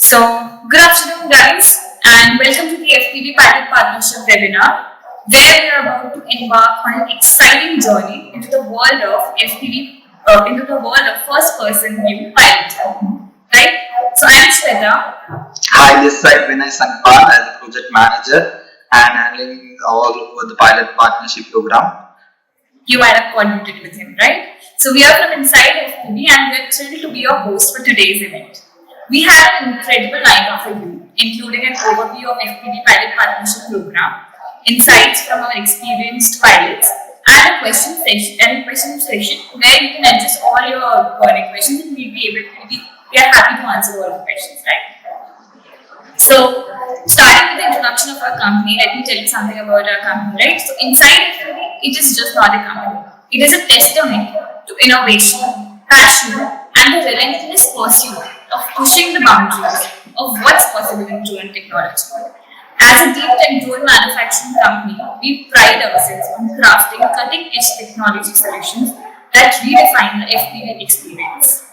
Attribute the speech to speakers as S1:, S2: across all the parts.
S1: So, good afternoon, guys, and welcome to the FPV Pilot Partnership webinar, where we are about to embark on an exciting journey into the world of FPV, into the world of first-person view piloting. Right? So, I am Shweta.
S2: Hi, this is Vinay Sangpal as a project manager and handling all over the pilot partnership program.
S1: You might have coordinated with him, right? So, we are from InsideFPV, and we are thrilled to be your host for today's event. We have an incredible lineup for you, including an overview of FPV Pilot Partnership Program, insights from our experienced pilots, and a question session where you can address all your burning questions, and we are happy to answer all the questions, right? So, starting with the introduction of our company, let me tell you something about our company, right? So, InsideFPV, it is just not a company. It is a testament to innovation, passion, and the relentless pursuit of pushing the boundaries of what's possible in drone technology. As a deep tech drone manufacturing company, we pride ourselves on crafting cutting-edge technology solutions that redefine the FPV experience.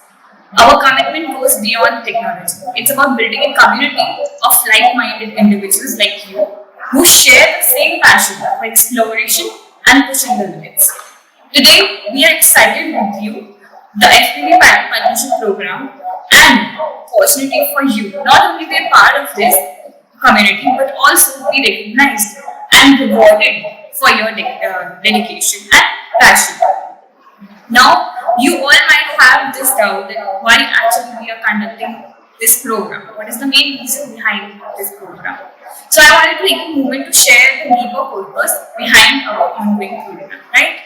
S1: Our commitment goes beyond technology. It's about building a community of like-minded individuals like you who share the same passion for exploration and pushing the limits. Today, we are excited with you the FPV Pilot Partnership Program and opportunity for you not only be a part of this community but also be recognized and rewarded for your dedication and passion. Now, you all might have this doubt that why actually we are conducting this program. What is the main reason behind this program? So, I wanted to take a moment to share the deeper purpose behind our ongoing program, right?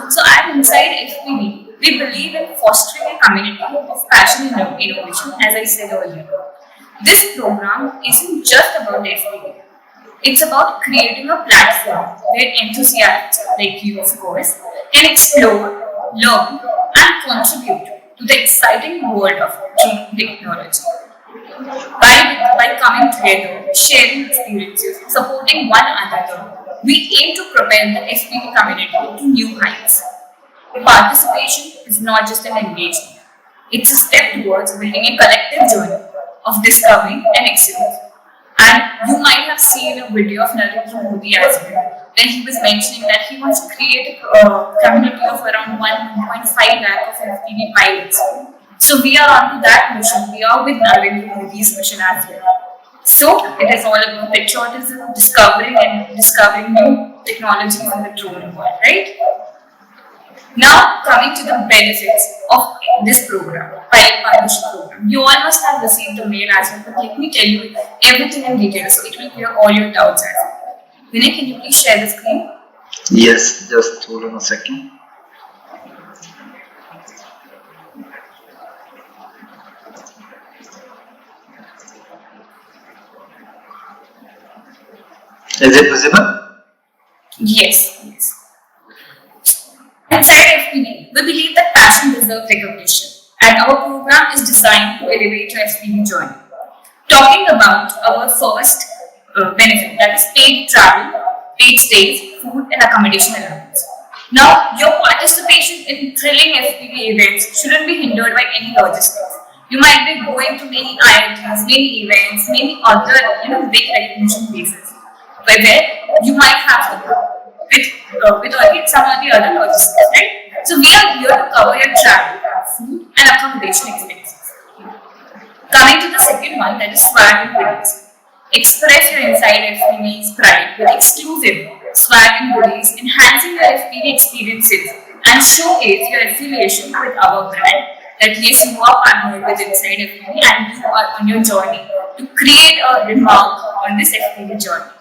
S1: So, I'm inside FPV. We believe in fostering a community of passion and innovation, as I said earlier. This program isn't just about FPV. It's about creating a platform where enthusiasts like you, of course, can explore, learn, and contribute to the exciting world of drone technology. By coming together, sharing experiences, supporting one another, we aim to propel the FPV community to new heights. Participation is not just an engagement, it's a step towards building a collective journey of discovering and excellence. And you might have seen a video of Narendra Modi as well, where he was mentioning that he wants to create a community of around 1.5 lakh of FPV pilots. So we are on to that mission. We are with Narendra Modi's mission as well. So it is all about patriotism, discovering new technologies in the drone world, right? Now, coming to the benefits of this program, Pilot Partnership Program. You all must have received the mail as well, but let me tell you everything in detail so it will clear all your doubts as well. Vinay, can you please share the screen?
S2: Yes, just hold on a second. Is it visible?
S1: Yes. Inside FPV, we believe that passion deserves recognition, and our program is designed to elevate your FPV journey. Talking about our first benefit, that is paid travel, paid stays, food, and accommodation allowance. Now, your participation in thrilling FPV events shouldn't be hindered by any logistics. You might be going to many IITs, many events, many other big recognition places, where you might have to go with some of the other logistics, right? So we are here to cover your travel, food, and accommodation expenses. Coming to the second one, that is swag and goodies. Express your inside FPV's pride with exclusive swag and goodies, enhancing your FPV experiences and showcase your affiliation with our brand. That yes, you are partnered with Inside FPV and you are on your journey to create a remark on this FPV journey.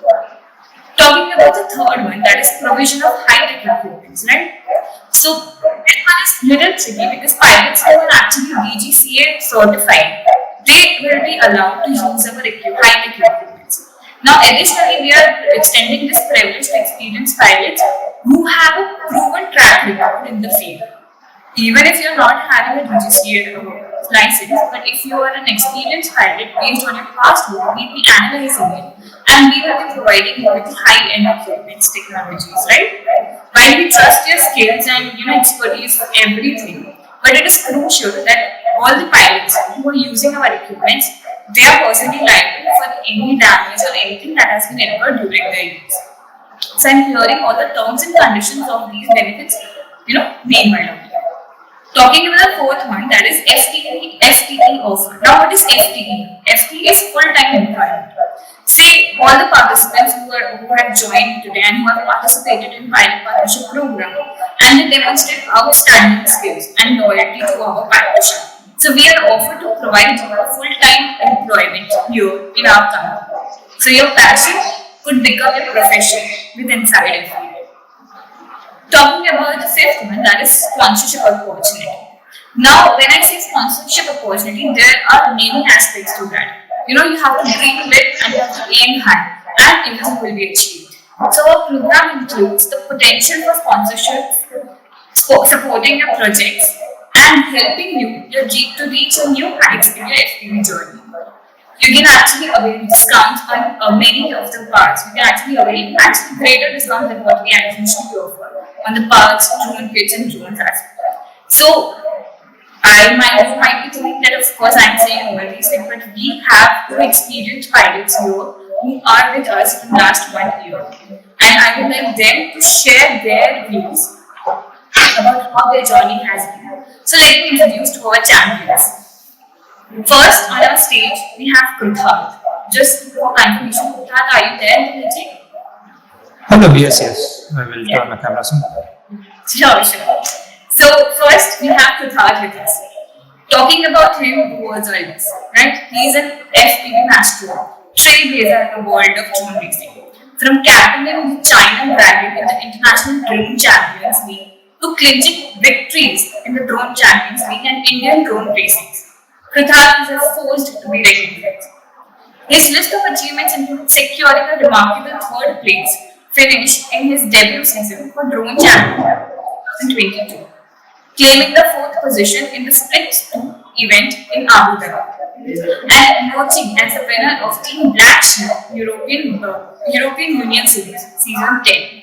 S1: Talking about the third one, that is provision of high-tech equipment, right? So this one is little tricky because pilots who are actually DGCA certified, they will be allowed to use our high-tech equipment. Now, additionally, we are extending this privilege to experienced pilots who have a proven track record in the field. Even if you're not having a DGCA license, but if you are an experienced pilot based on your past work, we'll be analyzing it and we will be providing you with high-end equipment technologies, right? While we trust your skills and expertise for everything, but it is crucial that all the pilots who are using our equipment they are personally liable for any damage or anything that has been incurred during their use. So I'm clearing all the terms and conditions of these benefits, meanwhile. Talking about the fourth one, that is FTE offer. Now, what is FTE? FTE is full-time employment. Say all the participants who have joined today and who have participated in pilot partnership program, and they demonstrate outstanding skills and loyalty to our partnership. So we are offered to provide you a full-time employment here in our company. So your passion could become a profession with InsideFPV. Talking about the fifth one, that is sponsorship opportunity. Now, when I say sponsorship opportunity, there are many aspects to that. You have to dream big and you have to aim high, and everything will be achieved. So, our program includes the potential for sponsorship, supporting your projects, and helping you to reach a new heights in your FPV journey. You can actually avail discounts on many of the parts. You can actually avail greater discounts than what we actually offer on the parts, drone kits, and drones as well. So, you might be thinking that of course I'm saying all these things, but we have 2 experienced pilots here who are with us for the last 1 year. And I would like them to share their views about how their journey has been. So let me introduce to our champions. First, on our stage, we have Krutharth. Just for confirmation, Krutharth, are you there in the meeting?
S3: Hello, yes. I will turn my camera soon.
S1: Sure. So, first, we have Krutharth with us. Talking about him, the words are less, right? He is an FPV master, trailblazer in the world of drone racing. From captaining the China Dragon in the International Drone Champions League to clinching victories in the Drone Champions League and Indian drone racing, Krutharth is a force to be reckoned with. His list of achievements include securing a remarkable third place finish in his debut season for Drone Champion 2022, claiming the 4th position in the Split 2 event in Abu Dhabi, and emerging as the winner of Team Black Sheep European Union Series Season 10.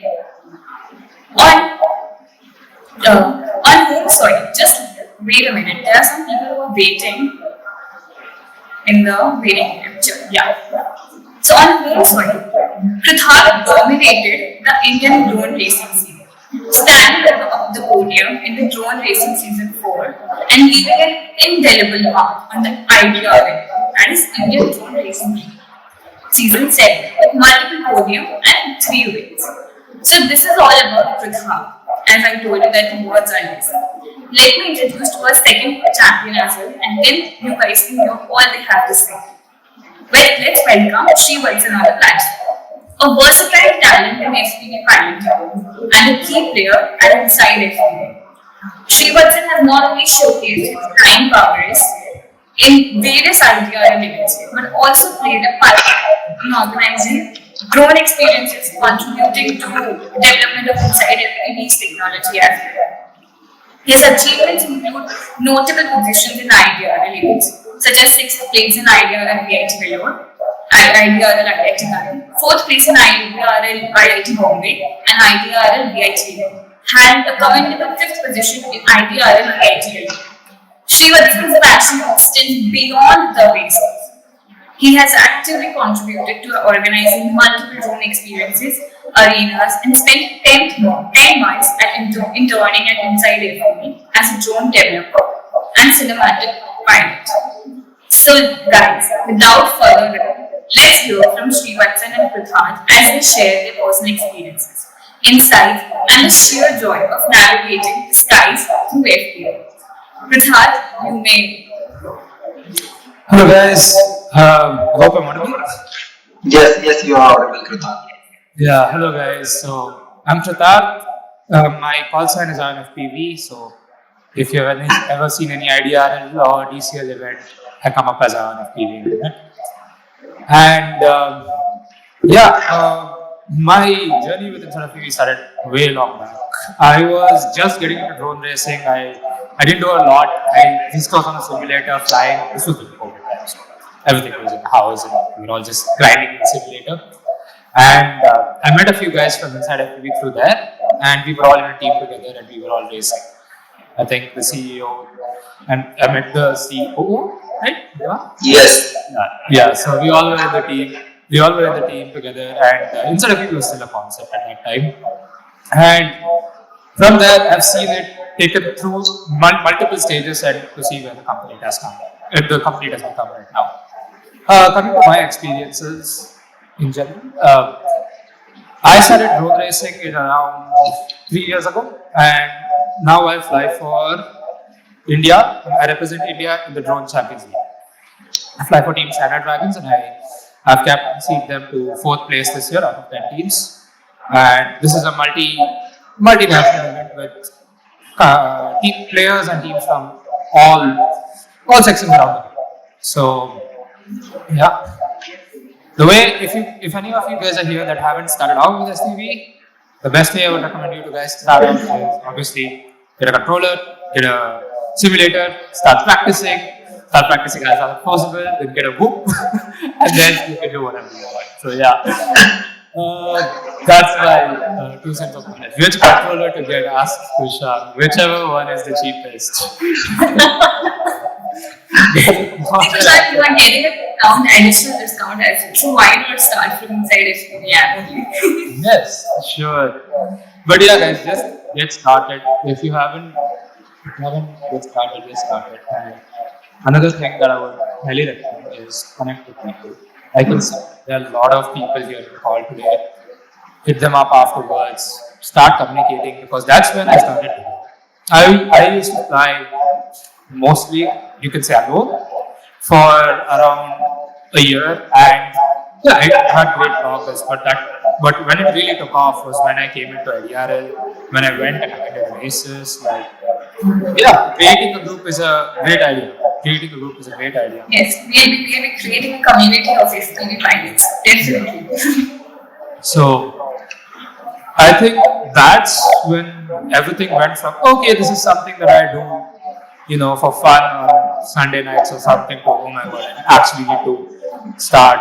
S1: On home soil, just wait a minute, there are some people who are waiting in the waiting picture. Yeah. So on home soil, Krutharth dominated the Indian drone racing scene, standing up the podium in the drone racing season 4 and leaving an indelible mark on the IDRL, that is Indian Drone Racing season 7, with multiple podium and 3 wins. So this is all about Krutharth. As I told you that the words are less. Let me introduce to our second champion as well, and then you guys can hear all they have to say. Well, let's welcome Srivatzan on the platform. A versatile talent in FPV piloting and a key player at InsideFPV. Srivatzan has not only showcased his flying prowess in various IDRL events, but also played a part in organizing drone experiences, contributing to development of InsideFPV's technology as well. His achievements include notable positions in IDRL events, such as 6th place in IDRL IIT Vellore, IDRL IIT London, 4th place in IDRL IIT Bombay, and IDRL IIT London, and a commendable 5th position in IDRL IIT London. Srivatzan's passion extends beyond the basics. He has actively contributed to organizing multiple drone experiences, arenas, and spent 10 months at interning at InsideFPV as a drone developer and cinematic pilot. So, guys, without further ado, let's hear from Srivatzan and Krutharth as they share their personal experiences, insights, and the sheer joy of navigating the skies through FPV. Krutharth, you may.
S3: Hello guys, hope I'm audible.
S2: Yes, you are audible, Krutharth.
S3: Yeah, hello guys. So I'm Krutharth. My call sign is InsideFPV. So if you've ever seen any IDRL or DCL event, I come up as InsideFPV event. And my journey with InsideFPV started way long back. I was just getting into drone racing. I didn't do a lot. I just was on a simulator flying. This was before COVID, so everything was in the house and we were all just grinding in the simulator. And I met a few guys from InsideFPV through there, and we were all in a team together and we were all racing. I think the CEO and I met the COO, right? Yeah?
S2: Yes.
S3: Yeah. So we all were in the team. We all were in the team together, and InsideFPV was still a concept at that time. And from there, I've seen it taken through multiple stages and to see where the company has come. The company has become right now. Coming to my experiences in general, I started road racing in around 3 years ago, and now I fly for India. I represent India in the Drone Champions League. I fly for Team Standard Dragons, and have captained them to fourth place this year out of 10 teams. And this is a multinational event with team players and teams from all sections around the world. So yeah, the way if any of you guys are here that haven't started out with SPV, the best way I would recommend you to guys start out is obviously get a controller, get a simulator, start practicing as fast as possible, then get a whoop, and then you can do whatever you want. So yeah, that's my 2 cents of knowledge. Which controller to get? Ask Kushan. Whichever one is the cheapest.
S1: Because you are getting a additional discount as well. So why not start from inside FPV only?
S3: Yes, sure. But yeah, guys, just get started. If you haven't get started. And another thing that I would highly recommend is connect with people. I can see there are a lot of people here in the call today. Hit them up afterwards. Start communicating, because that's when I started. I used to fly mostly, you can say, alone for around a year, and yeah, I had great progress. But when it really took off was when I came into IDRL, when I went and attended races. Like, yeah, creating a group is a great idea.
S1: Yes, we'll be creating a community of FPV pilots, definitely.
S3: So I think that's when everything went from, okay, this is something that I do, for fun on Sunday nights or something, to, oh my god, I actually need to start,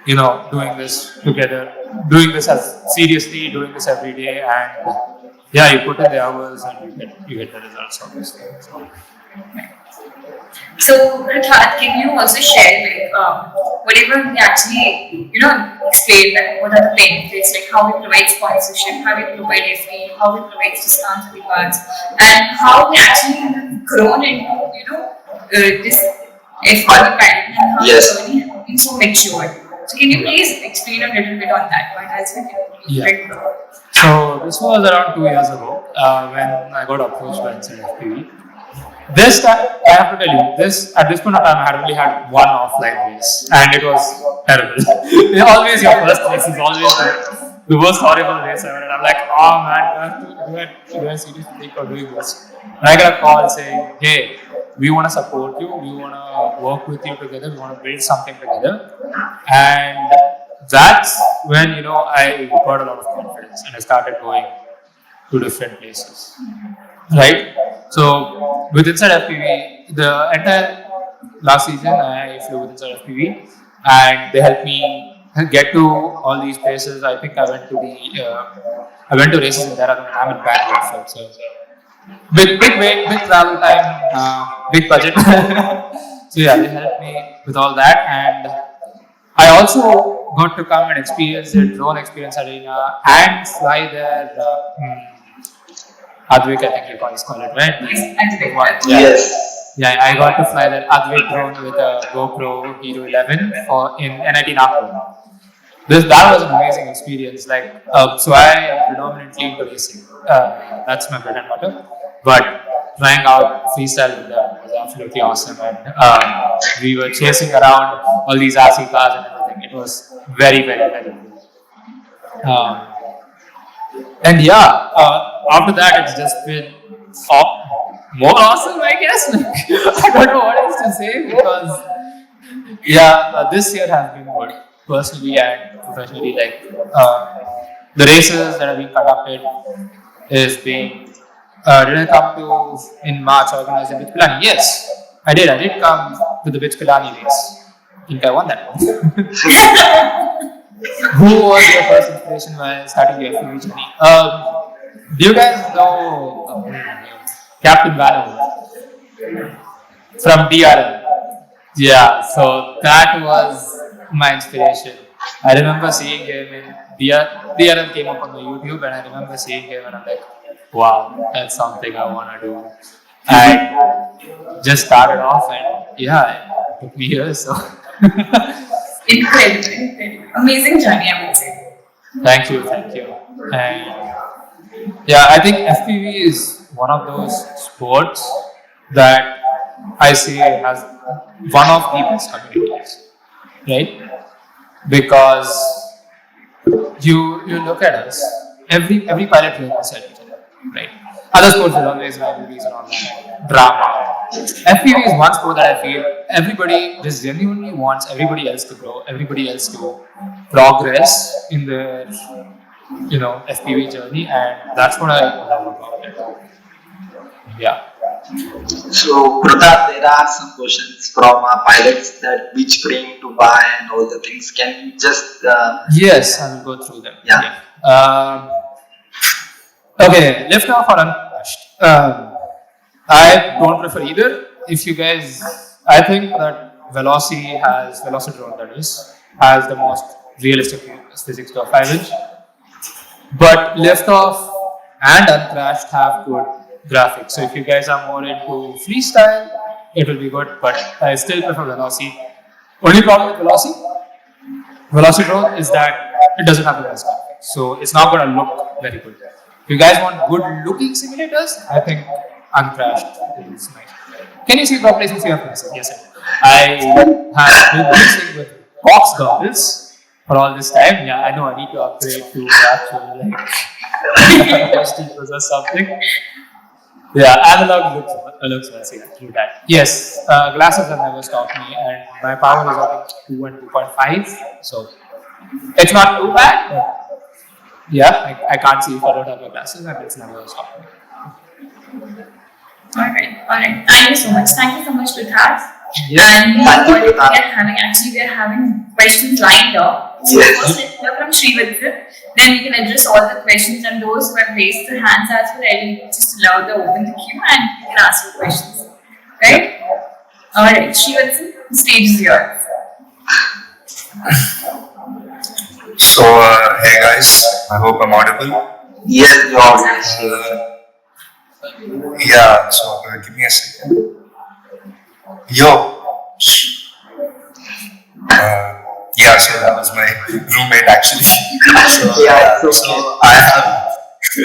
S3: doing this together, doing this as seriously, doing this every day, and yeah, you put in the hours and you get the results, obviously.
S1: So, Krutharth, can you also share whatever we actually, explain, like what are the benefits, like how we provide sponsorship, how we provide FA, how we provide discounts for the cards, and how we actually have grown into, this FA pilot, and how
S2: Yes.
S1: the journey has been so matured. So, can you please explain a little bit on that point as well?
S3: Yeah. So this was around 2 years ago when I got approached by InsideFPV. This time, I have to tell you, at this point of time, I had only had one offline race, and it was terrible. Always your first race is always the most horrible race ever, and I'm like, oh man, do I seriously think of doing this? And I got a call saying, hey, we want to support you, we want to work with you together, we want to build something together, and that's when I got a lot of confidence and I started going to different places. Right? So with InsideFPV, the entire last season I flew with InsideFPV, and they helped me get to all these places. I think I went to races in Dehradun. I'm in Bangalore, so big travel time, big budget. So yeah, they helped me with all that, and I also got to come and experience the drone experience arena and fly there. Advik, I think you guys call it, right?
S2: Yes.
S3: Yeah, I got to fly that Advik drone with a GoPro Hero 11 in NIT Nagpur. That was an amazing experience. Like, so I am predominantly into racing. That's my bread and butter. But trying out freestyle with them was absolutely awesome, and we were chasing around all these RC cars and everything. It was very, very, very cool. And yeah, after that, it's just been more awesome, I guess. I don't know what else to say, because this year has been good, personally and professionally. Like, the races that have been conducted is being. Did I come to in March organized in Bitpilani? Yes, I did. I did come to the Bitpilani race. I think I won that one. Who was your first inspiration while starting your FPV journey? Do you guys know Captain Banner from DRL? Yeah, so that was my inspiration. I remember seeing him in DRL came up on the YouTube, and I remember seeing him, and I'm like, wow, that's something I want to do. I just started off, and yeah, it took me years. So
S1: Incredible, incredible. Amazing journey, I would say.
S3: thank you. And yeah, I think FPV is one of those sports that I see as one of the best communities, right? Because you look at us, every pilot here has said each other, right? Other sports will always have movies and all that drama. FPV is one sport that I feel everybody just genuinely wants everybody else to grow, everybody else to progress in their FPV journey, and that's what I love about it. Yeah.
S2: So, Krutharth, there are some questions from our pilots that which frame to buy and all the things. Can you just
S3: Yes, I will go through them.
S2: yeah.
S3: Okay, lift off or uncrashed. I don't prefer either. If you guys, I think that Velocidrone that is, has the most realistic physics to a 5-inch. But lift off and uncrashed have good graphics. So if you guys are more into freestyle, it will be good. But I still prefer Veloci. Only problem with Velocidrone is that it doesn't have the best graphics. So it's not going to look very good. If you guys want good looking simulators, I think uncrashed is nice. Can you see properly since you have pencil? Yes, sir. I have been racing with box goggles for all this time. Yeah, I know I need to upgrade to actual like HDs or something. Yeah, analog looks messy through that. Yes, glasses have never stopped me, and my power is I think 2 and 2.5, so it's not too bad. But yeah, I can't see if I don't have my glasses, and it's never stopped me.
S1: Alright. Thank you so much. Thank you so much, Krutharth.
S3: Yes.
S1: And
S2: Thank you,
S1: we
S2: Krutharth.
S1: are having questions lined up. So
S2: Yes.
S1: first let's hear from Srivatzan. Then we can address all the questions, and those who have raised their hands as well, I will just allow the open the queue and you can ask your questions. Right? Alright, Srivatzan, the stage is yours.
S4: So, hey guys, I hope I'm audible.
S2: Yes, George.
S4: Yeah, so give me a second. Yo. Yeah, so that was my roommate actually. So,
S2: Yeah, it's
S4: so
S2: okay.
S4: I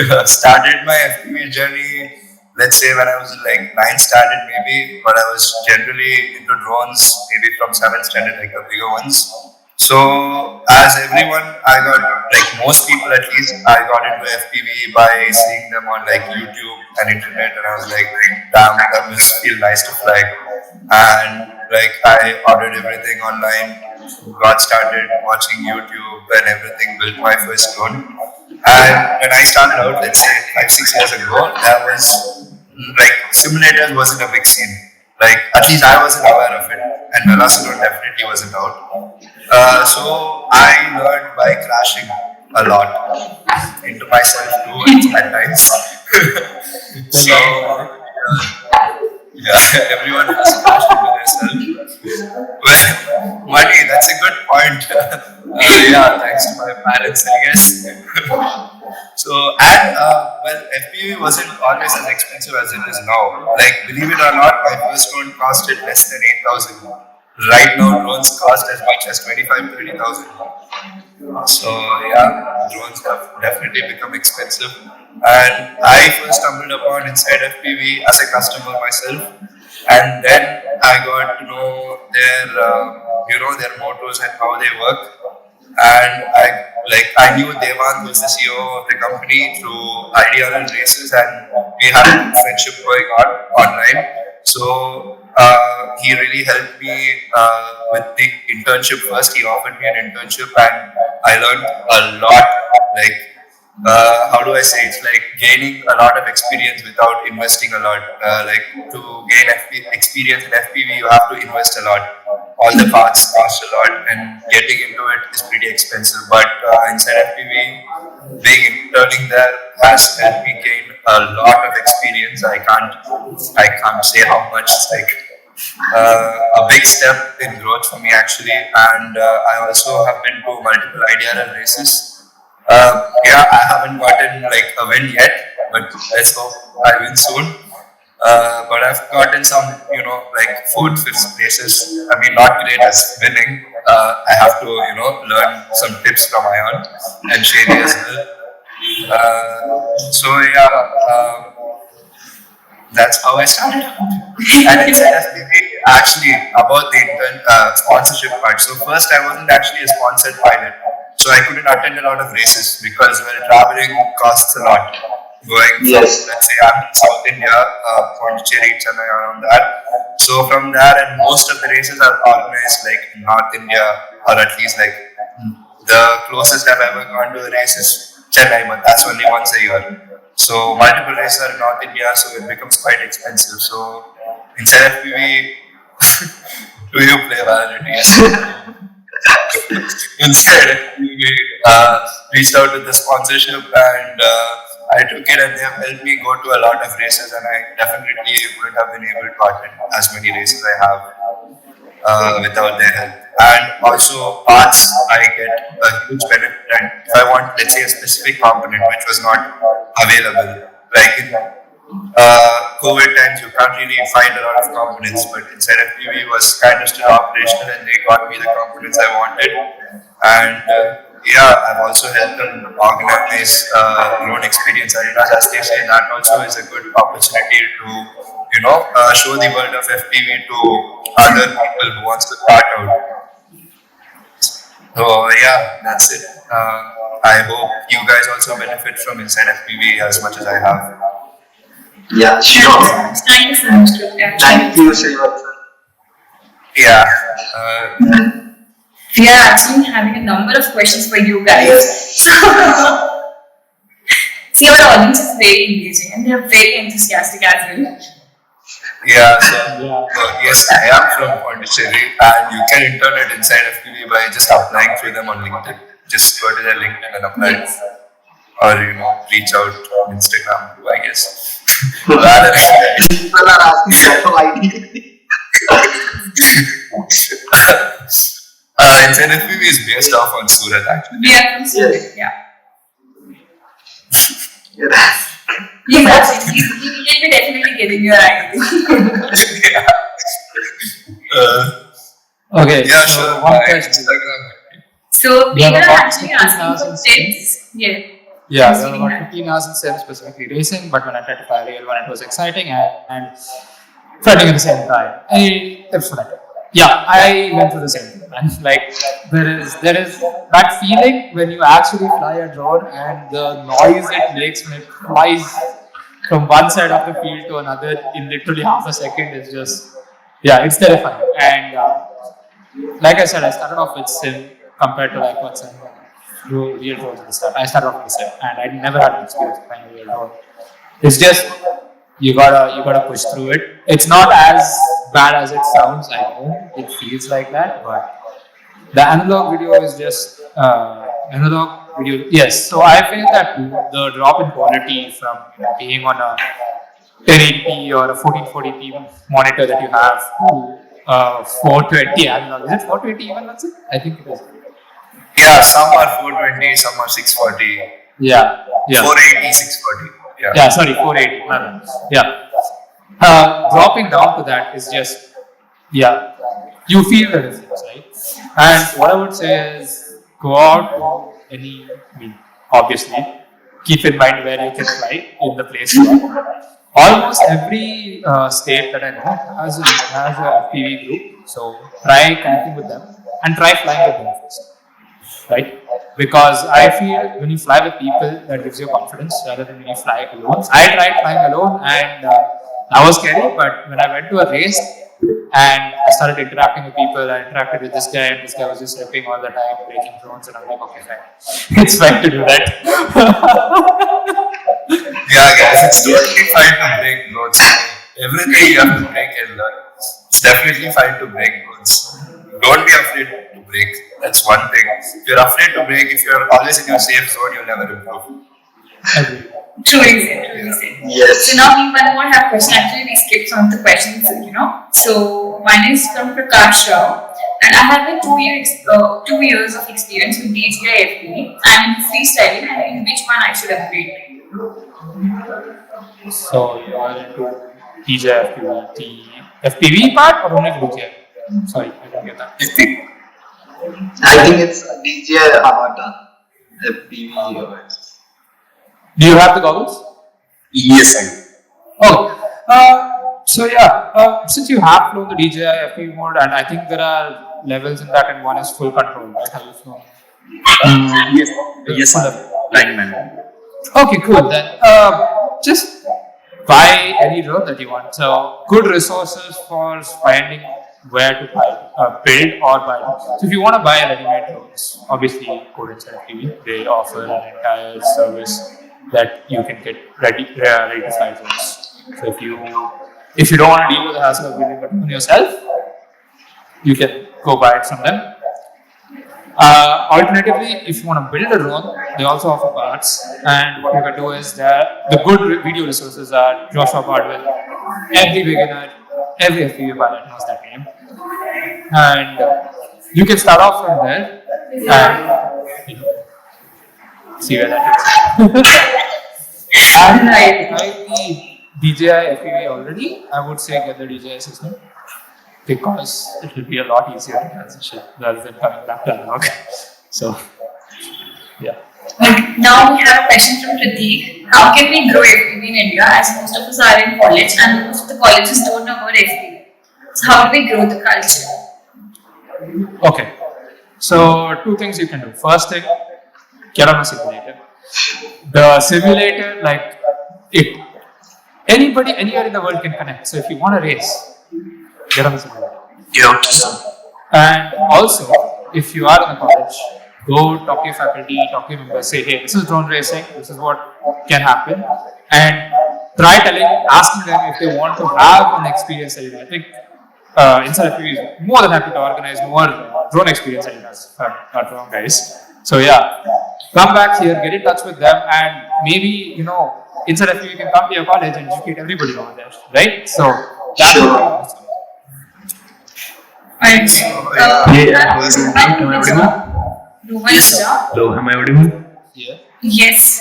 S4: have started my FPV journey, let's say when I was like 9th standard maybe, but I was generally into drones maybe from 7th standard, like the bigger ones. So as everyone, I got like most people at least, I got into FPV by seeing them on like YouTube and internet, and I was like, damn, that must feel nice to fly. And like I ordered everything online, got started watching YouTube and everything, built my first drone. And when I started out, let's say 5-6 years ago, that was like simulators wasn't a big scene. Like at least I wasn't aware of it, and Velocidrone definitely wasn't out. So I learned by crashing a lot into myself too at times. So yeah, everyone has crashed into themselves. Well, money, that's a good point. Yeah, thanks to my parents, I guess. So, and well, FPV wasn't always as expensive as it is now. Like, believe it or not, my first drone costed less than 8,000. Right now, drones cost as much as 25,000-30,000. So, yeah, drones have definitely become expensive. And I first stumbled upon InsideFPV as a customer myself. And then I got to know their mottos and how they work. And I knew Devang was the CEO of the company through IDRL races, and we had a friendship going on online. So he really helped me with the internship first. He offered me an internship, and I learned a lot. Like how do I say? It's like gaining a lot of experience without investing a lot. Like to gain experience in FPV, you have to invest a lot. All the parts cost a lot, and getting into it is pretty expensive. But inside FPV, being interning there has helped me gain a lot of experience. I can't say how much. It's like a big step in growth for me actually, and I also have been to multiple IDRL races. Yeah, I haven't gotten like a win yet, but let's hope I win soon. But I've gotten some, like fourth, fifth places. I mean, not great as winning. I have to, learn some tips from my own and share it as well. So yeah, that's how I started. And it's actually about the sponsorship part. So first, I wasn't actually a sponsored pilot, so I couldn't attend a lot of races because traveling costs a lot. Going from,
S2: Yes.
S4: let's say, I'm in South India, Pondicherry, Chennai, around that. So from there, and most of the races are organized like in North India, or at least like the closest I've ever gone to a race is Chennai, but that's only once a year. So multiple races are in North India, so it becomes quite expensive. So inside FPV, do you play Valorant? Yes. Instead, we reached out with the sponsorship, and I took it, and they have helped me go to a lot of races, and I definitely would have been able to attend as many races I have without their help. And also parts, I get a huge benefit. And if I want, let's say, a specific component which was not available, like in COVID times, you can't really find a lot of components, but inside FPV was kind of still operational, and they got me the components I wanted. And yeah, I've also helped them organize drone experience arenas, as they say. That also is a good opportunity to, show the world of FPV to other people who wants to start out. So yeah, that's it. I hope you guys also benefit from Inside FPV as much as I have.
S2: Yeah, sure.
S1: Thank you so much, Krutharth.
S2: Thank you, Srivatzan.
S4: Yeah.
S1: We are actually having a number of questions for you guys.
S2: Yes.
S1: See, our audience is very engaging and they're very enthusiastic as well.
S4: Yeah, so yes, I am from Pondicherry, and you can intern at Inside FPV by just applying through them on LinkedIn. Just go to their LinkedIn and apply,
S1: Yes.
S4: or reach out on Instagram too, I guess.
S2: People are asking shadow ID.
S4: Inside FPV is based off on Surat actually.
S1: We are from Surat,
S2: Yes.
S1: yeah.
S2: Yeah.
S1: He's actually, he'll be definitely getting your ID.
S4: Yeah.
S3: Okay,
S4: Yeah,
S3: so
S4: sure.
S3: one
S4: My
S3: question.
S4: Instagram.
S1: So,
S3: We have
S1: people are
S3: about
S1: actually
S3: 15
S1: asking
S3: hours
S1: for
S3: in
S1: tips. Yeah.
S3: Yeah,
S1: Just
S3: there were
S1: reading
S3: about
S1: that.
S3: 15 hours in sim specifically racing, but when I tried to fly real one, it was exciting and frightening at the same time. It was fun. Yeah, I went through the same thing. And like there is that feeling when you actually fly a drone and the noise it makes when it flies from one side of the field to another in literally half a second is just it's terrifying. And like I said, I started off with sim compared to like what's in real drones at the start. I started off with sim and I never had an experience flying a real drone. It's just you gotta push through it. It's not as bad as it sounds. I know it feels like that, but the analog video is just analog video. Yes, so I feel that the drop in quality from being on a 1080p or a 1440p monitor that you have to 420 analog. Is it 420 even? That's it. I think it is.
S4: Yeah, some are 420, some are 640,
S3: Yeah.
S4: 480, 640. Yeah.
S3: Yeah, sorry, 480. No, no. Yeah. Dropping down to that is just, you feel the difference, right? And what I would say is go out to obviously, keep in mind where you can fly in the place you are. Almost every state that I know has a FPV group, so try connecting with them and try flying with them first. Right? Because I feel when you fly with people, that gives you confidence rather than when you fly alone. I tried flying alone and that was scary, but when I went to a race and I started interacting with people, I interacted with this guy and this guy was just ripping all the time, breaking drones, and I'm like, okay, fine. It's fine to do that.
S4: Yeah, guys, it's totally fine to break roads. Everything you have to break and learn. It's definitely fine to break roads. Don't be afraid to break. That's one thing. If you're afraid to break, if you're always in your safe zone, you'll never improve.
S1: Truly said, truly said.
S2: Yes.
S1: So now we one more have question. Actually, we skipped some of the questions, So mine is from Prakash Rao, and I have a 2 years of experience with DJI FPV and in freestyling, and in which one I should upgrade.
S3: So you are into DJ FPV, the FPV part or only DJI? Sorry, I didn't get that.
S2: I think it's DJ Avatar. FPV.
S3: Do you have the goggles?
S4: Yes, I do.
S3: Oh, so yeah, since you have flown the DJI FPV mode, and I think there are levels in that, and one is full control, right? Have you flown?
S4: Yes, yes, line man.
S3: Okay, cool. Then just buy any drone that you want. So good resources for finding where to build or buy. So if you want to buy ready-made drones, obviously go to InsideFPV. They offer an entire service that you can get ready to fly drones. So if you don't want to deal with the hassle of building a drone yourself, you can go buy it from them. Alternatively, if you want to build a drone, they also offer parts. And what you can do is the good video resources are Joshua Bardwell. Every beginner, every FPV pilot knows that name. And you can start off from there and see where that is. And if I the DJI FPV already, I would say get the DJI system, because it will be a lot easier to transition rather than coming back to analog. So, yeah.
S1: Okay. Now we have a question from Pratik. How can we grow FPV in India, as most of us are in college and most of the colleges don't know about FPV? So how do we grow the culture?
S3: Okay. So, two things you can do. First thing, get on a simulator. The simulator, like anybody anywhere in the world can connect. So, if you want to race, get on the simulator.
S4: Yeah.
S3: And also, if you are in a college, go talk to your faculty, talk to your members, say, hey, this is drone racing, this is what can happen, and try asking them if they want to have an experience like that. I think InsideFPV is more than happy to organize more drone experience arenas, not wrong, guys. So yeah, come back here, get in touch with them, and maybe InsideFPV can come to your college and educate everybody over there, right? So that's
S2: Sure.
S3: awesome.
S1: Alright.
S4: Hello, am I audible?
S3: Yeah.
S1: Yes.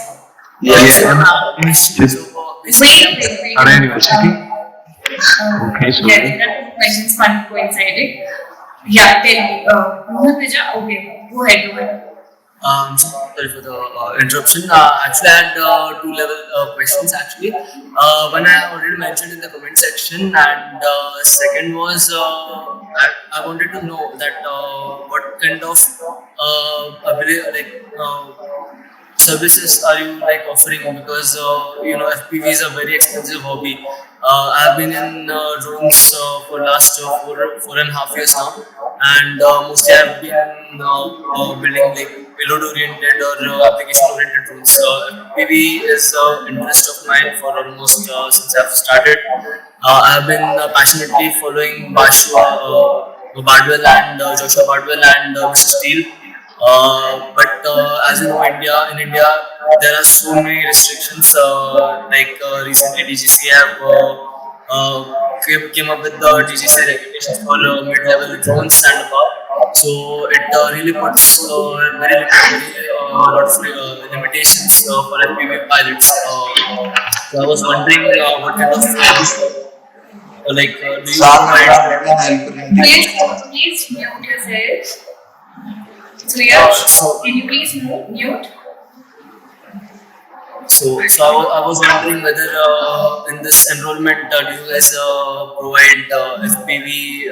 S2: Yes.
S1: Wait.
S4: Are you checking? Okay, so
S1: Yeah, there are two questions coinciding. Yeah, tell me. Okay, go ahead.
S5: Sorry for the interruption. Actually, I had two-level questions. Actually, one I already mentioned in the comment section, and second was I wanted to know that what kind of services are you offering, because FPV is a very expensive hobby. I have been in drones for last 4.5 years now, and mostly I have been building payload oriented or application oriented drones. FPV is an interest of mine for almost since I've started. I have been passionately following Bardwell and Joshua Bardwell and Mr. Steele. But as you know, in India, there are so many restrictions. Recently, DGC came up with the DGC regulations for mid-level drones and above. So it really puts very lot of limitations for FPV pilots. So I was wondering what kind of do you provide?
S1: Please mute yourself. So can you please mute?
S5: So I was wondering whether in this enrollment do you guys provide FPV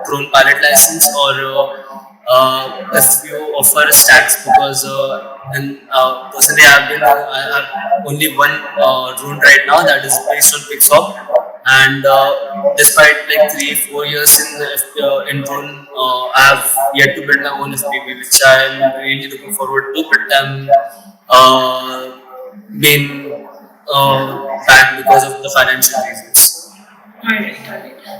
S5: drone pilot license, or if you offer stacks, because personally I have only one drone right now that is based on Pixop, and despite 3-4 years in drone, I have yet to build my own FPV, which I am really looking forward to, but I'm been banned because of the financial reasons.
S1: Alright.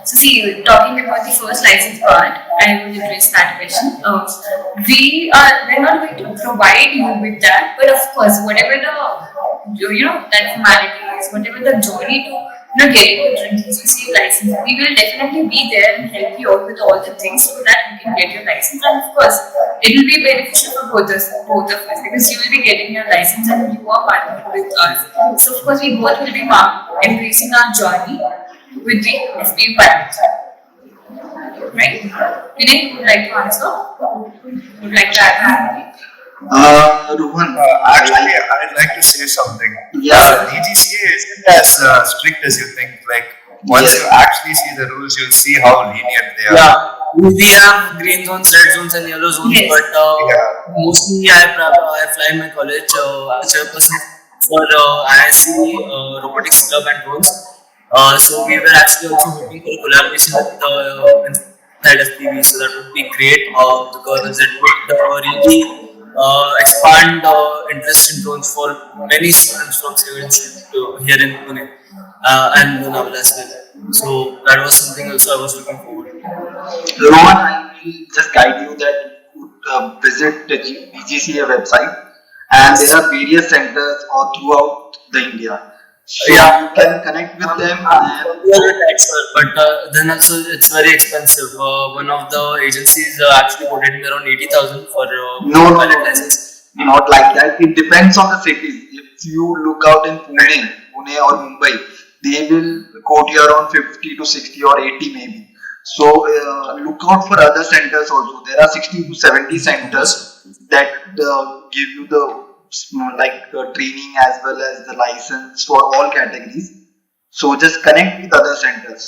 S1: So see, talking about the first license part, I will address that question. We're not going to provide you with that, but of course, whatever that formalities, whatever the journey to getting your GCC license. We will definitely be there and help you out with all the things so that you can get your license. And of course, it will be beneficial for both of us because you will be getting your license and you are partnering with us. So of course, we both will be embracing our journey with the FPV pilot. Right? Vinay, would you like to answer? Would like to add?
S2: Rohan,
S4: Actually, I'd like to say something.
S2: Yeah.
S4: DGCA isn't as strict as you think. Like, once you actually see the rules, you'll see how lenient they are.
S5: Yeah, we have green zones, red zones, and yellow zones.
S1: Yes.
S5: But
S4: Yeah.
S5: mostly I fly in my college. I'm a chairperson for IIC Robotics Club and Drones. So we were actually also hoping for a collaboration with InsideFPV. So that would be great because it would really expand interest in drones for many students from here in Pune and Lonavala as well. So that was something also I was looking forward to.
S2: Rohan, I will just guide you that you could visit the BGCA website, and there are various centers all throughout the India. So
S5: Yeah.
S2: you can connect with them and
S5: But then also it's very expensive. One of the agencies actually quoted me around 80,000 for
S2: no,
S5: pilot license.
S2: not like that. It depends on the cities. If you look out in Pune or Mumbai, they will quote you around 50 to 60 or 80 maybe. So look out for other centers also. There are 60 to 70 centers that give you the training as well as the license for all categories. So just connect with other centers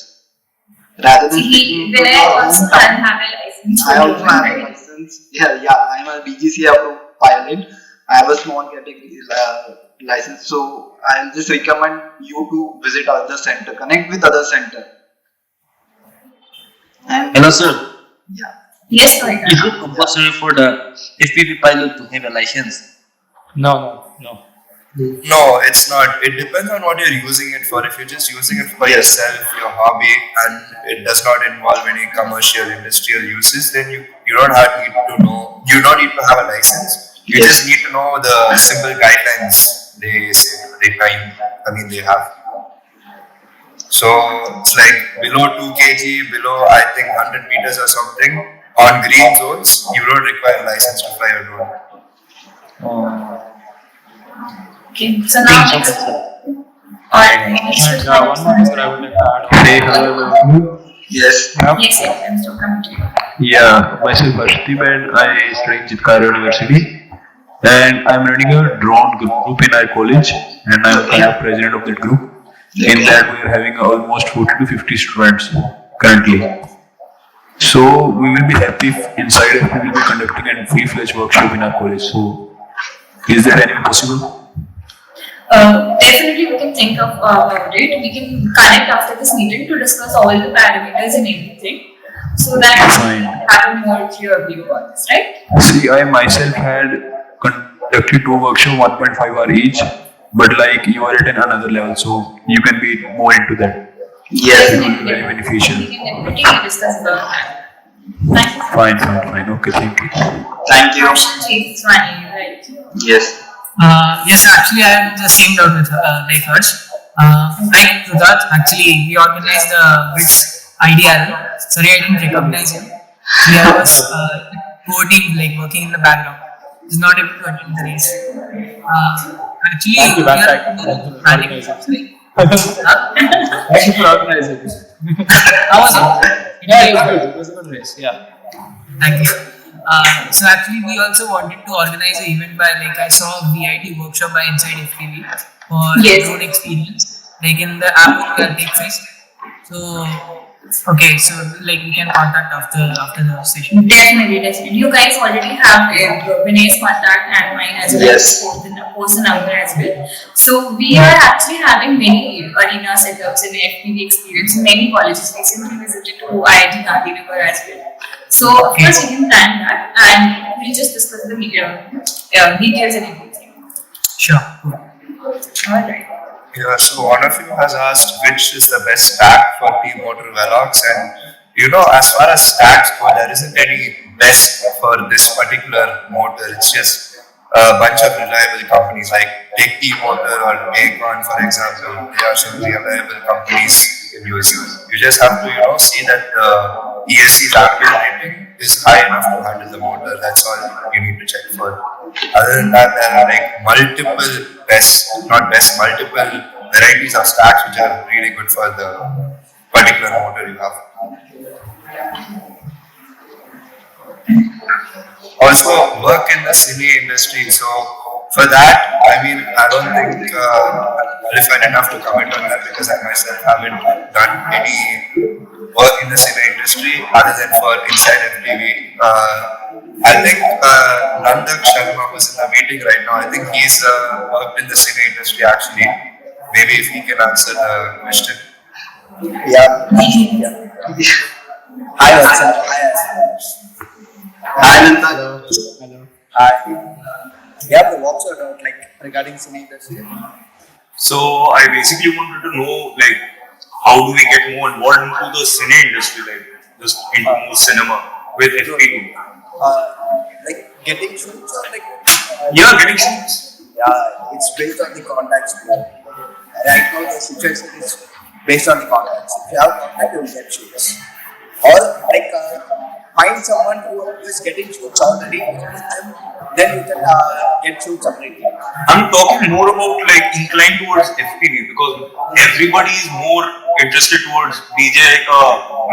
S2: rather than sticking to
S1: Vinay
S2: your
S1: also
S2: own
S1: can
S2: company.
S1: have a license.
S2: I also have a license. Yeah, I'm a DGC approved pilot. I have a small category license, so I'll just recommend you to visit other center, connect with other center. And
S6: Hello, sir.
S2: yeah,
S1: Yes, Rohit.
S6: Is it compulsory for the FPV pilot to have a license?
S3: No.
S4: No, it's not. It depends on what you're using it for. If you're just using it for yourself, your hobby, and it does not involve any commercial, industrial uses, then you don't need to know. You don't need to have a license. You just need to know the simple guidelines they say they have. So it's like below 2 kg, below I think 100 meters or something on green zones, you don't require a license to fly a drone.
S1: Okay, so now
S6: Thank you,
S1: next.
S6: sir.
S1: Alright,
S3: And one more thing that I would like to add.
S7: Hey, hello.
S2: yes,
S1: Yes, I'm still coming to you.
S7: Yeah, myself Ashdeep and I study in Chitkara University, and I'm running a drone group in our college, and I'm kind of president of that group. In that, we are having almost 40 to 50 students currently. So we will be happy if inside if we will be conducting a free-fledged workshop in our college. So is that anything possible?
S1: Definitely we can think of about it. We can connect after this meeting to discuss all the parameters and everything so that we
S7: Fine.
S1: have a more clear view about this, right?
S7: See, I myself had conducted 2 workshops, 1.5 hour each, but like you are at another level, so you can be more into that.
S2: yes.
S7: It will be very beneficial.
S1: We can definitely discuss about that. Thank you.
S7: Fine. Okay, thank you.
S2: Thank you.
S1: Option G is funny, right?
S2: Yes.
S8: Yes, actually, I am the same doubt with like hers. Hi, Krutharth. Actually, we organized the BITS IDR. Sorry, I didn't recognize you. We are co-team, like working in the background. Is not able to attend the race. Actually,
S3: Thank you,
S8: we are
S3: Thank you for
S8: planning.
S3: organizing.
S8: Huh?
S3: Thank you for organizing.
S8: How was it?
S3: Yeah, it was good. It was a good race. Yeah.
S8: Thank you. So actually, we also wanted to organize an event by I saw a VIT workshop by InsideFPV for
S1: Yes.
S8: drone experience, in the app we are take face. So okay, so we can contact after the session.
S1: Definitely. You guys already have Vinay's contact and mine as well.
S2: Yes.
S1: Post the number as well. So we are actually having many arena setups in the FPV experience in many colleges. Recently visited to IIT Gandhinagar as well. So of course we can plan that and we'll just discuss the details and everything.
S8: Sure.
S1: Alright.
S4: Yeah, so one of you has asked which is the best stack for T-motor Velox, and as far as stacks go, there isn't any best for this particular motor. It's just a bunch of reliable companies like take T-Motor or Aecon, for example. They are some reliable companies you can use. You just have to, see that the ESC's actual rating is high enough to handle the motor. That's all you need to check for. Other than that, there are like multiple multiple varieties of stacks which are really good for the particular motor you have. Also work in the cine industry. So for that, I don't think qualified enough to comment on that because I myself haven't done any work in the cine industry other than for InsideFPV. I think Nandak Sharma was in the meeting right now. I think he's worked in the cine industry actually. Maybe if he can answer the question.
S2: Yeah. Hi, Vatsan. Hi, Nandak.
S9: Hello. Hi. You have the workshop out regarding cine industry.
S10: So I basically wanted to know how do we get more involved into the cine industry, just into more cinema with FPV?
S9: Getting shoots or
S10: Yeah, getting shoots.
S9: Yeah, it's based on the contacts. Right now the situation is based on the contacts. If you have contact, you will get shoots. Or find someone who is getting shoots already, then you can get shoots separately.
S10: I'm talking more about inclined towards FPV because everybody is more interested towards DJI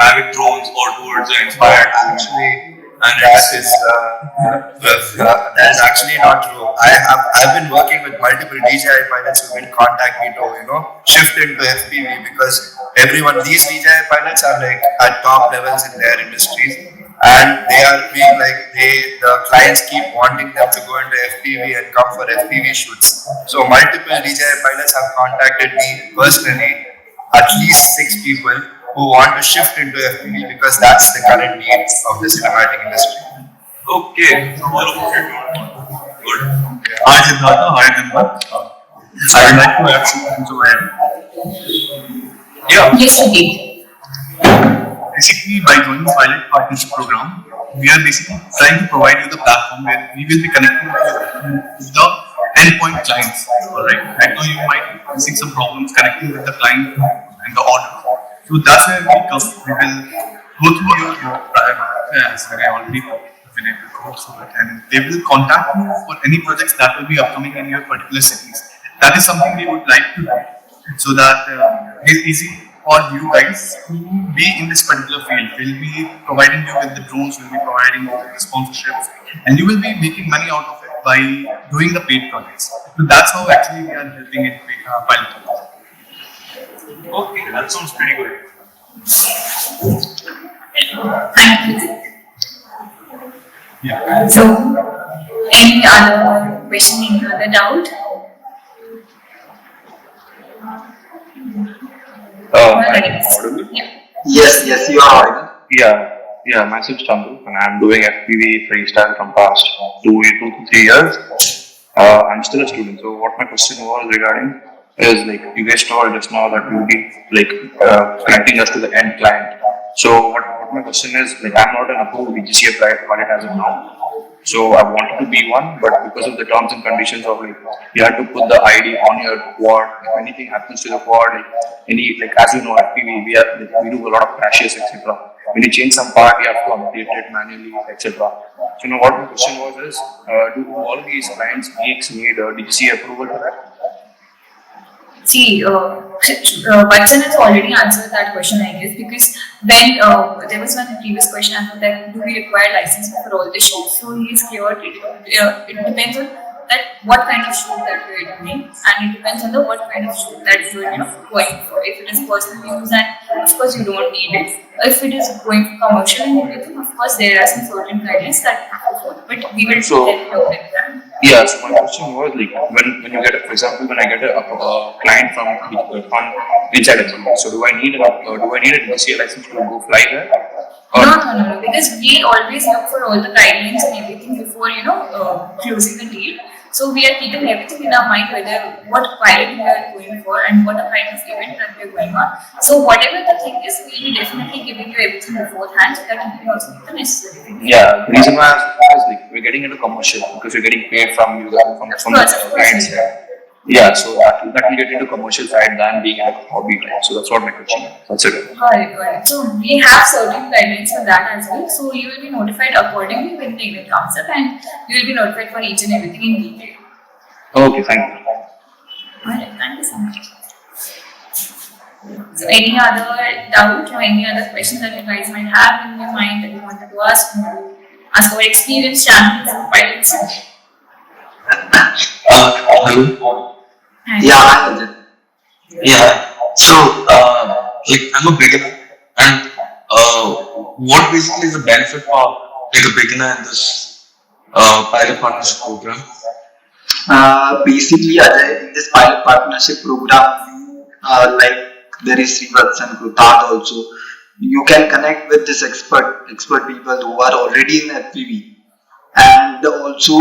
S10: Mavic drones or towards the Inspired.
S4: Actually, that is actually not true. I've been working with multiple DJI pilots who will contact me to shift into FPV because these DJI pilots are at top levels in their industries, and they are being the clients keep wanting them to go into FPV and come for FPV shoots. So multiple DJI pilots have contacted me personally, at least 6 people who want to shift into FPV because that's the current need of the cinematic industry.
S10: Okay, so all of it. Good.
S7: Hi Siddhartha, hi Dimpak. I would like to add something to it.
S10: Yeah.
S1: Yes, you did.
S7: Basically, by joining the pilot partnership program, we are basically trying to provide you the platform where we will be connecting with the endpoint clients. Alright, right now you might be facing some problems connecting with the client and the order. So that's where we come. We will go through your as I already been able to go through it, and they will contact you for any projects that will be upcoming in your particular cities. That is something we would like to do, so that it's easy for you guys to be in this particular field. We'll be providing you with the drones, we'll be providing you with the sponsorships, and you will be making money out of it by doing the paid projects. So that's how actually we are helping in pilot projects.
S10: Okay, that sounds pretty good.
S1: Thank you.
S7: Yeah.
S1: So, any other question, any other doubt?
S11: Audible?
S1: Yeah.
S2: Yes, you are audible.
S11: Yeah, myself Chandru, and I'm doing FPV freestyle from past 2 to 3 years. I'm still a student, so what my question was regarding is you guys told just now that you'll be connecting us to the end client. So what my question is I'm not an approved DGCA pilot as of now. So I wanted to be one, but because of the terms and conditions of you have to put the ID on your quad. If anything happens to the quad, as you know, FPV we do a lot of crashes, etc. When you change some part, you have to update it manually, etc. So what my question was is, do all these clients need DGCA approval for that?
S1: See, Vatsan has already answered that question, I guess, because when there was one previous question about that, do we require license for all the shoots? So he is clear. It depends on that what kind of shoot that we are doing, and it depends on what kind of shoot that you are going for. If it is personal use, and of course you don't need it. If it is going for commercial and everything, of course there are some certain guidelines that have to follow. But we will help you with that.
S11: Yeah, so my question was when you get for example, when I get a client from InsideFPV, so do I need a DGCA license to go fly there?
S1: No, because we always look for all the guidelines and everything before closing the deal. So we are keeping everything in our mind, whether what pilot we are going for and what kind of event that we are going on. So whatever the thing is, we will be definitely giving you everything beforehand so that you can also make the necessary thing.
S11: Yeah, the reason why I asked is we're getting into commercial because you're getting paid from you guys, from the
S1: Of course,
S11: clients. Yeah, so that will get into commercial side than being a hobby type. So that's what my question is. That's it.
S1: Got it, got it. So we have certain guidelines for that as well. So you will be notified accordingly when the event comes up, and you will be notified for each and everything in detail.
S11: Okay, thank you.
S1: Alright, thank you so much. So any other doubt or any other questions that you guys might have in your mind that you wanted to ask our experienced champions and pilots?
S11: Hello.
S2: Yeah.
S11: Yeah. So, like, I'm a beginner, and what basically is the benefit for like a beginner in this pilot partnership program?
S2: Basically, Ajay, in this pilot partnership program, you like there is Srivatzan, Krutharth also. You can connect with this expert people who are already in FPV, and also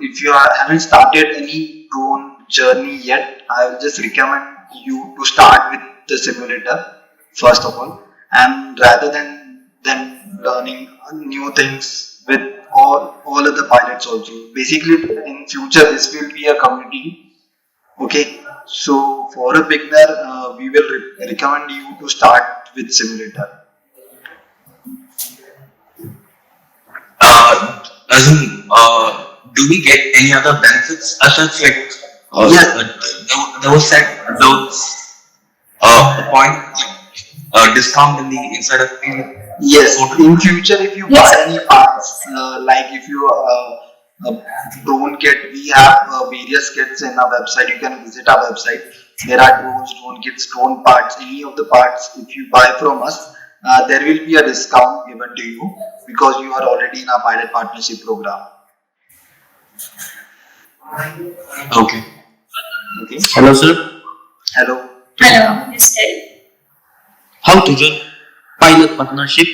S2: if you haven't started any drone journey yet, I will just recommend you to start with the simulator first of all, and rather than learning new things with all other pilots also. Basically, in future this will be a community. Okay, so for a beginner, we will recommend you to start with simulator.
S11: As in, do we get any other benefits as such? Like, there was a point discount in the inside of the.
S2: Yes, in future if you buy any parts, like if you drone kit, we have various kits in our website. You can visit our website. There are drones, drone kits, drone parts. Any of the parts, if you buy from us, there will be a discount given to you because you are already in our pilot partnership program.
S11: Okay.
S2: Okay.
S11: Hello, sir.
S2: Hello.
S1: Hello, yes, sir.
S6: How to join pilot partnership?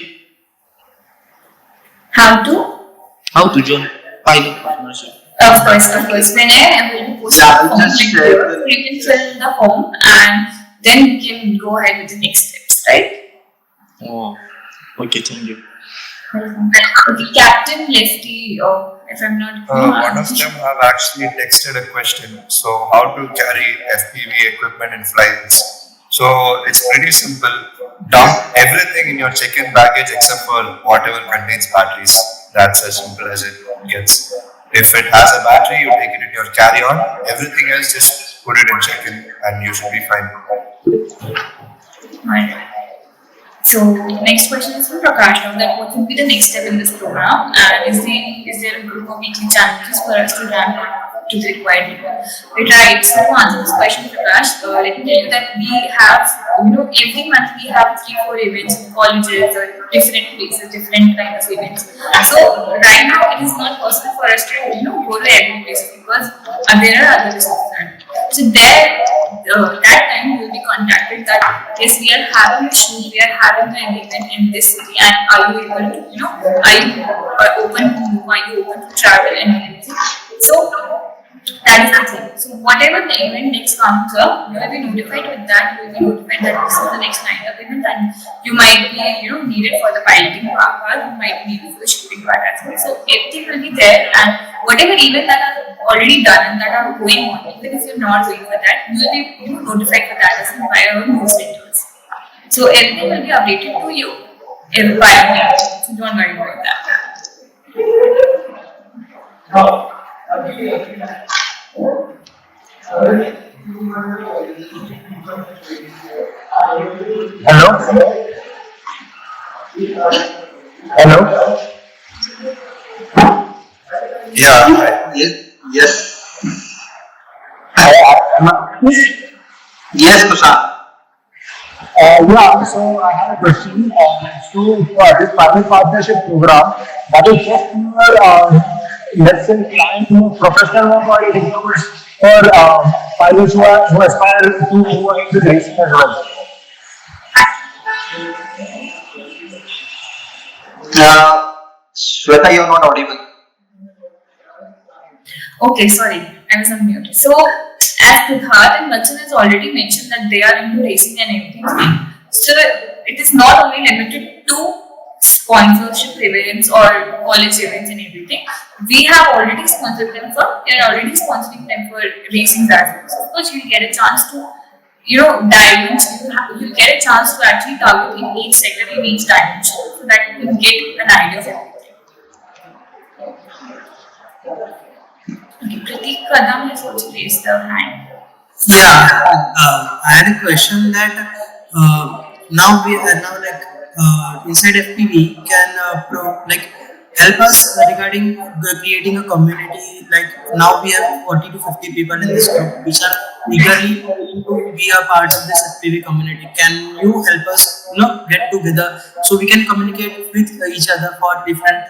S1: How to
S6: join pilot partnership?
S1: Of course. When I will be posting the form, you can fill the form and then you can go ahead with the next steps, right?
S6: Oh, okay, thank you.
S1: Okay, Captain Lefty, if I'm not
S4: One of them have actually texted a question. So, how to carry FPV equipment in flights? So, it's pretty simple. Dump everything in your check-in baggage except for whatever contains batteries. That's as simple as it gets. If it has a battery, you take it in your carry-on. Everything else, just put it in check-in and you should be fine.
S1: Right. So next question is from Prakash. That what would be the next step in this program? And is there a group of weekly challenges for us to run to the required level? Right. So to answer this question, Prakash, let me tell you that we have, every month we have 3-4 events in colleges or different places, different kinds of events. So right now it is not possible for us to go to every place because there are other resources. So there, that time you will be contacted that yes, we are having a shoot, we are having an event in this city, and are you able to, are you open to move, are you open to travel and everything? So that is the thing. So whatever the event next comes up, you will be notified with that. You will be notified that this is the next line of event, and you might be, needed for the piloting part, you might be needed for the shooting part as well. So everything will be there, and whatever event that are already done and that are going on, even if you're not going for that, you will be notified for that as well by our newsletters. So everything will be updated to you by mail. So don't worry about that.
S2: Hello.
S4: Yeah.
S2: Yes. Yes, Tushar.
S12: Yeah, so I have a question. So this pilot partnership program, that is just for let's say client professional work, or it includes for pilots who aspire to move into racing as well.
S2: Shweta, you're not audible.
S1: Okay, sorry, I was on mute. So, as Krutharth and Mr has already mentioned that they are into racing and everything, so it is not only limited to sponsorship events or college events and everything, we have already sponsored them for, we are already sponsoring them for racing as well. So of course you'll get a chance to, dive into, you'll get a chance to actually target in each sector, in each dimension, so that you can get an idea of everything. Okay, Pratik Kadam has also raised the hand.
S5: Yeah, I had a question that now inside FPV can help us regarding creating a community. Like now we have 40 to 50 people in this group which are eagerly willing to be a part of this FPV community. Can you help us, get together so we can communicate with each other for different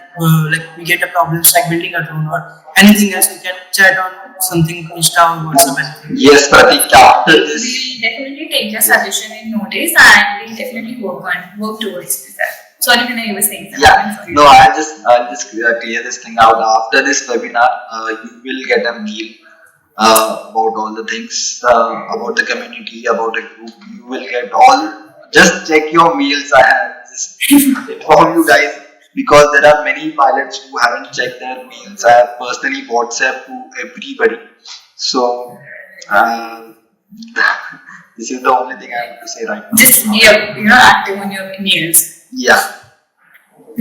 S5: we get a problems like building a drone or anything else. We can chat on something Insta or WhatsApp.
S2: Yes, Pratik, after this.
S1: We'll definitely take your suggestion in notice and we'll definitely work towards that. Sorry, Vinay, you were saying something.
S2: Yeah, no, I'll just clear this thing out. After this webinar, you will get a mail about all the things, about the community, about a group. You will get all. Just check your mails. I have just informed you guys because there are many pilots who haven't checked their mails. I have personally WhatsApp to everybody. So this is the only thing I have to say right now.
S1: Just be active on your mails.
S2: Yeah.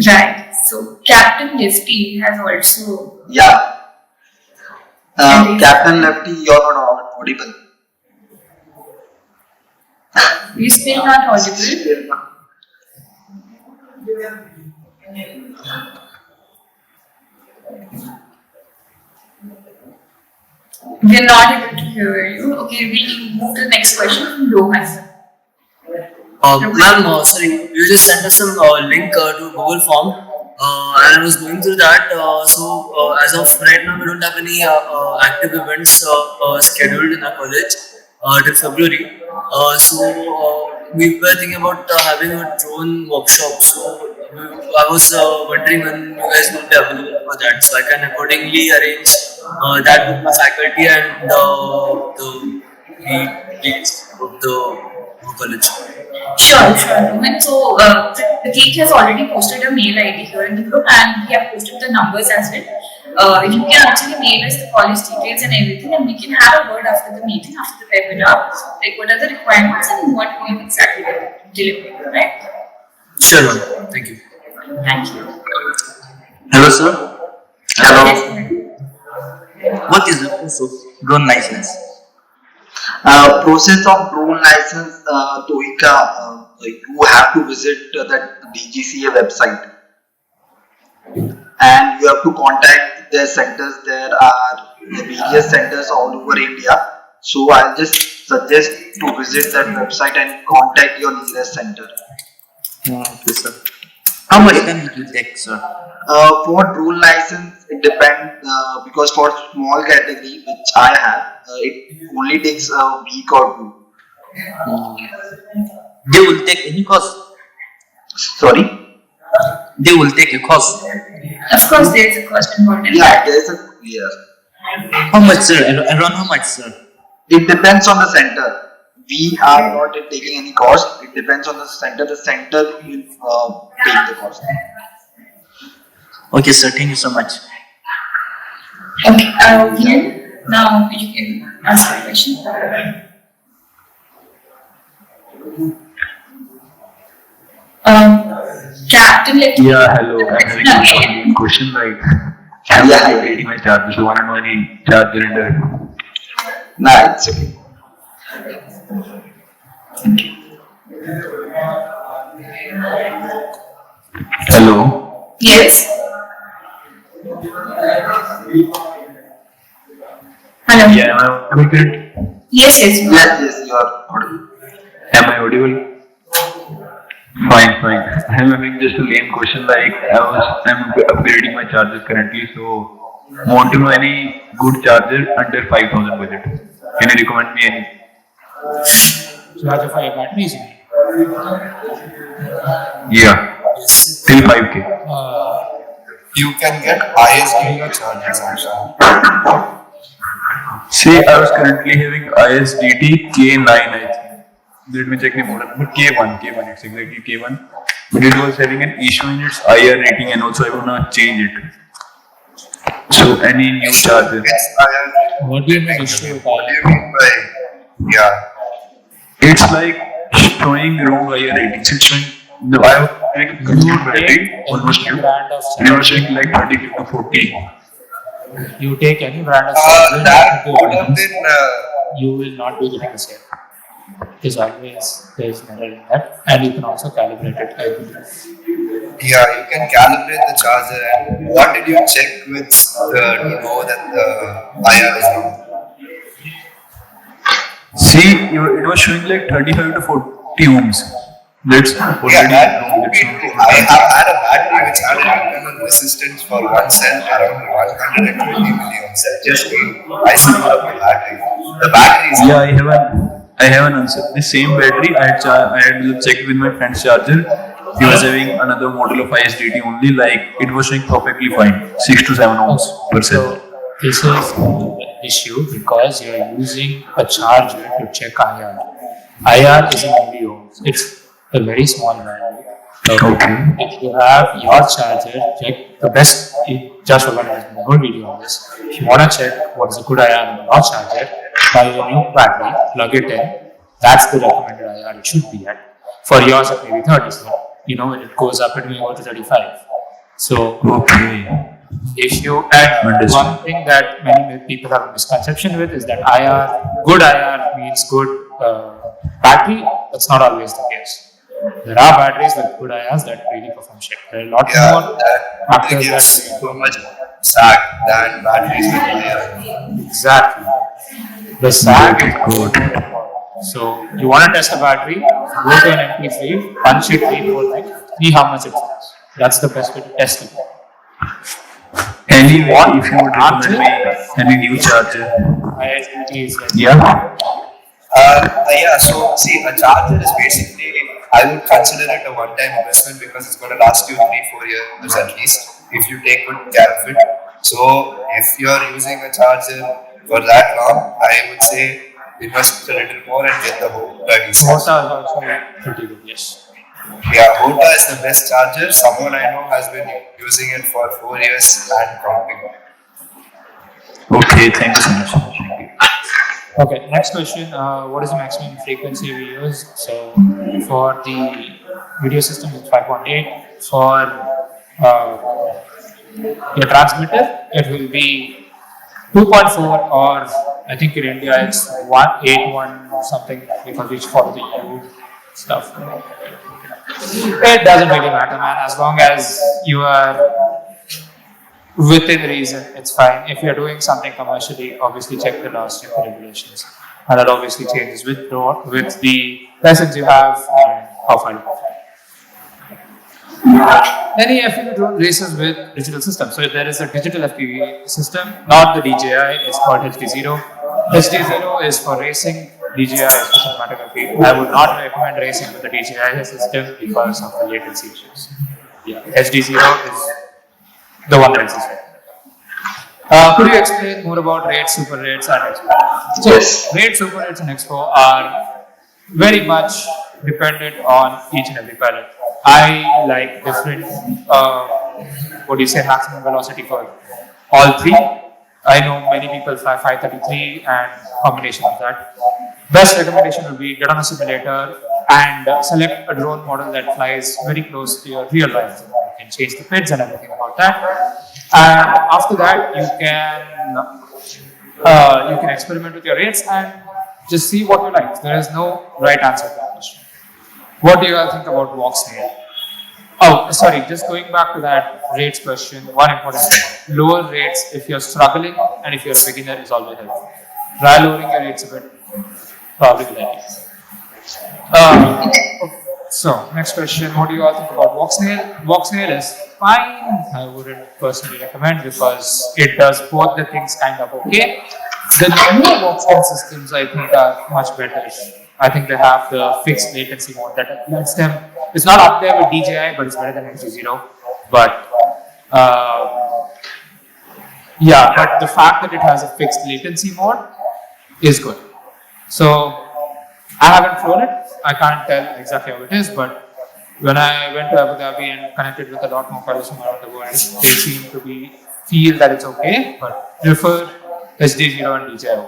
S1: Right. So Captain Lefty has also.
S2: Yeah. Captain Lefty, you're not audible.
S1: You're still not audible. We're not able to hear you. Okay, we'll move to the next question from Rohan.
S5: Ma'am, sorry, you just sent us some link to Google form, and I was going through that. As of right now, we don't have any active events scheduled in our college till February. We were thinking about having a drone workshop. So I was wondering when you guys will be available for that, so I can accordingly arrange that with my faculty and the leads of the college.
S1: Sure, Rohan. So Pratik has already posted a mail ID here in the group and we have posted the numbers as well. You can actually mail us the college details and everything and we can have a word after the meeting, after the webinar, like what are the requirements and what we exactly delivering, right?
S5: Sure, thank you.
S1: Thank you.
S6: Hello, sir. Hello.
S1: Yes,
S6: What is the process of drone license?
S2: Process of drone license, Tohika, you have to visit that DGCA website and you have to contact their centers. There are various centers all over India. So I'll just suggest to visit that website and contact your nearest center.
S6: Okay, sir. How much time it will take, sir?
S2: For drone license, it depends because for small category which I have, it only takes a week or two.
S6: They will take any cost?
S2: Sorry?
S6: They will take a cost?
S1: of course, there is a cost involved in
S2: Yeah,
S1: that.
S2: there is a
S6: How much, sir? Around how much, sir?
S2: It depends on the center. We are not taking any cost. It depends on the center. The center will take the cost.
S6: Okay, sir. Thank you so much.
S1: Okay, now you can ask the question. Captain, let me.
S7: Yeah, hello. I'm having a question like, I'm upgrading my charger, so I don't know any charger in there.
S2: Nah, it's okay.
S7: Hello.
S1: Yes. Hello.
S7: Yeah, am I audible?
S1: Yes, you are.
S2: Yes, you are audible.
S7: Am I audible? Fine. I'm having just a lame question like I'm upgrading my charger currently, so want to know any good charger under 5,000 budget. Can you recommend me any?
S3: Charger for your batteries?
S7: Yeah. Till 5K.
S10: You can get ISD chargers also.
S7: See, I was currently having ISDT K9, I think. Let me check the model. But K1, it's exactly K1. but it was having an issue in its IR rating, and also I wanna change it. So any new charger?
S3: What do you mean issue with
S4: What do you mean by yeah?
S7: It's like showing wrong IR ratings. It's showing no, I have like a good battery, almost new.
S3: brand of
S7: And it was showing like 35 to 40.
S3: You take any brand of charger,
S4: That
S3: into
S4: would have
S3: ratings,
S4: been
S3: you will not be getting the same. There's always an error in that, and you can also calibrate it. I believe.
S4: yeah. You can calibrate the charger. And what did you check with to know that the IR is wrong?
S7: See, it was showing like 35 to 40 ohms. That's already
S4: Yeah, that
S7: wrong.
S4: would be true. I have had a battery which had an internal resistance for one cell around 120 milliamps. I just need isolated the battery. The battery is
S7: Yeah, I have an answer. The same battery I had checked with my friend's charger. He was having another model of ISDT only, like it was showing perfectly fine, 6 to 7 ohms per cell.
S3: So this is the issue because you are using a charger to check IR. IR is in milliohms. It's a very small value. So if you have your charger, check the best. Just for there's a whole video on this. If you want to check what is a good IR on your charger, buy a new battery, plug it in. That's the recommended IR it should be at. For yours, it may be 30. So when it goes up, it may go to 35. So if you add one thing that many people have a misconception with is that good IR means good battery. That's not always the case. There are batteries with good IRs that really perform shit. There are a lot more factors that
S4: so much sag than batteries with IR.
S3: Exactly. The sag is good. So you want to test a battery, go to an empty sleeve, punch it 3-4 times, see how much it says. That's the best way to test it.
S7: Anyway, if you would recommend me any new charger, yeah.
S4: Yeah, so see, a charger is basically, I would consider it a one-time investment because it's going to last you 3-4 years at least if you take good care of it. So if you're using a charger for that long, I would say invest a little more and get the Hota
S3: Hota is also pretty good, yes.
S4: Yeah, Hota is the best charger. Someone I know has been using it for 4 years and counting.
S7: Okay, thank you so much.
S3: Okay, next question. What is the maximum frequency we use? So for the video system, it's 5.8. For your transmitter, it will be 2.4, or I think in India it's 181 or something because we follow the EU stuff. It doesn't really matter, man. As long as you are within reason, it's fine. If you're doing something commercially, obviously check the laws, check the regulations, and that obviously changes with the lessons you have and how far you go. Any FPV drone races with digital systems. So there is a digital FPV system, not the DJI. It's called HD0. HD0 is for racing. DJI is for cinematography. I would not recommend racing with the DJI system because of the latency issues. Yeah, HD0 is the one that exists. Could you explain more about rates, super rates, and expo? So, rates, super rates, and expo are very much dependent on each and every pilot. I like different, maximum velocity for all three. I know many people fly 533 and combination of that. Best recommendation would be get on a simulator and select a drone model that flies very close to your real life. You can change the PIDs and everything about that. And after that, you can experiment with your rates and just see what you like. There is no right answer to that question. What do you all think about walk snail? Oh, sorry, just going back to that rates question, one important thing. Lower rates if you're struggling and if you're a beginner is always helpful. Try lowering your rates a bit, probably good idea. So, next question, what do you all think about walk snail? Walk snail is fine. I wouldn't personally recommend because it does both the things kind of okay. The newer walk snail systems I think are much better. I think they have the fixed latency mode that lets them, it's not up there with DJI, but it's better than HD0. But but the fact that it has a fixed latency mode is good. So I haven't flown it, I can't tell exactly how it is, but when I went to Abu Dhabi and connected with a lot more pilots from around the world, they seem to feel that it's okay, but prefer SD0 and DJI.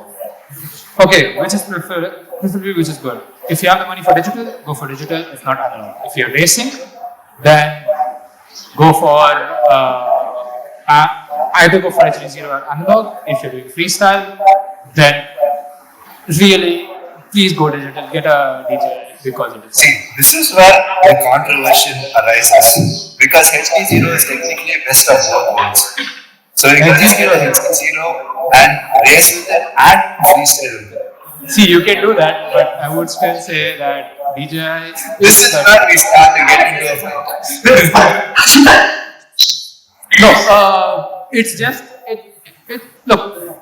S3: Okay, which is preferably which is good. If you have the money for digital, go for digital. If not, analog. If you're racing, then go for either go for HD0 or analog. If you're doing freestyle, then really please go digital. Get a DJI because it is.
S4: See, this is where the controversy arises because HD0 is technically best of both worlds. So you can just get a HD0 and race with it and freestyle with it.
S3: See, you can do that, but I would still say that DJI.
S4: This is where we start to get into a fight.
S3: No, it's just look.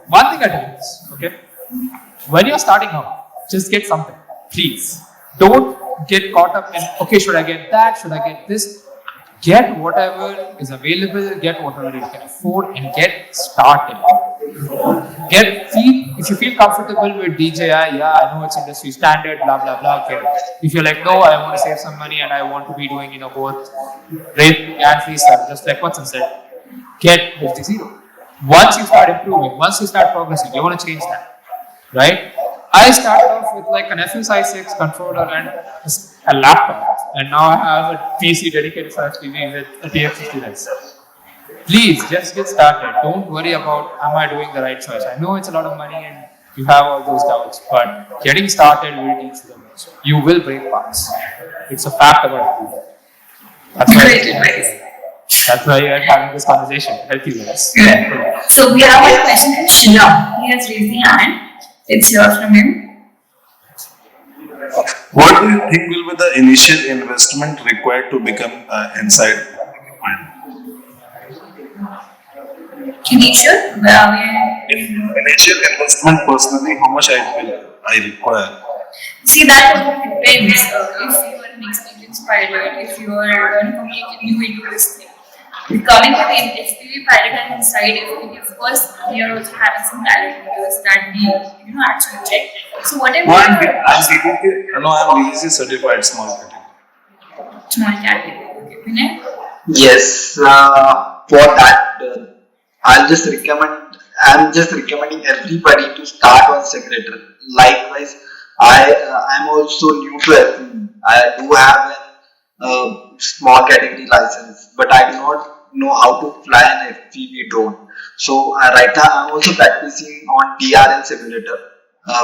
S3: One thing I tell you is, okay, when you're starting out, just get something, please. Don't get caught up in okay, should I get that? Should I get this? Get whatever is available. Get whatever you can afford, and get started. If you feel comfortable with DJI, yeah, I know it's industry standard, blah blah blah. Get it. If you're like, no, I want to save some money and I want to be doing both racing and freestyle, just like Watson said, get HD0. Once you start improving, once you start progressing, you want to change that, right? I started off with like an FSI6 controller and a laptop, and now I have a PC dedicated for FPV with a TF59. Please just get started. Don't worry about am I doing the right choice. I know it's a lot of money and you have all those doubts, but getting started will teach you the most. You will break parts. It's a fact about it. That's why you are having this conversation. Help you guys.
S1: So we have a question from Shila. He has raised the hand. Let's hear from him.
S13: What do you think will be the initial investment required to become inside?
S1: Initial
S13: investment personally, how much I require?
S1: See, that also depends. If you are an experienced pilot, if you are completely new into this thing. Becoming an FPV pilot and inside FPV, of course, we are also having some parameters that we actually check. So whatever.
S13: I'm BSc certified small category.
S1: Small category. Okay, Vinay?
S2: Yes, for that, I'm just recommending everybody to start on simulator. Likewise, I'm also new to FPV. I do have a small category license, but I do not know how to fly an FPV drone. So right now I'm also practicing on DRL simulator,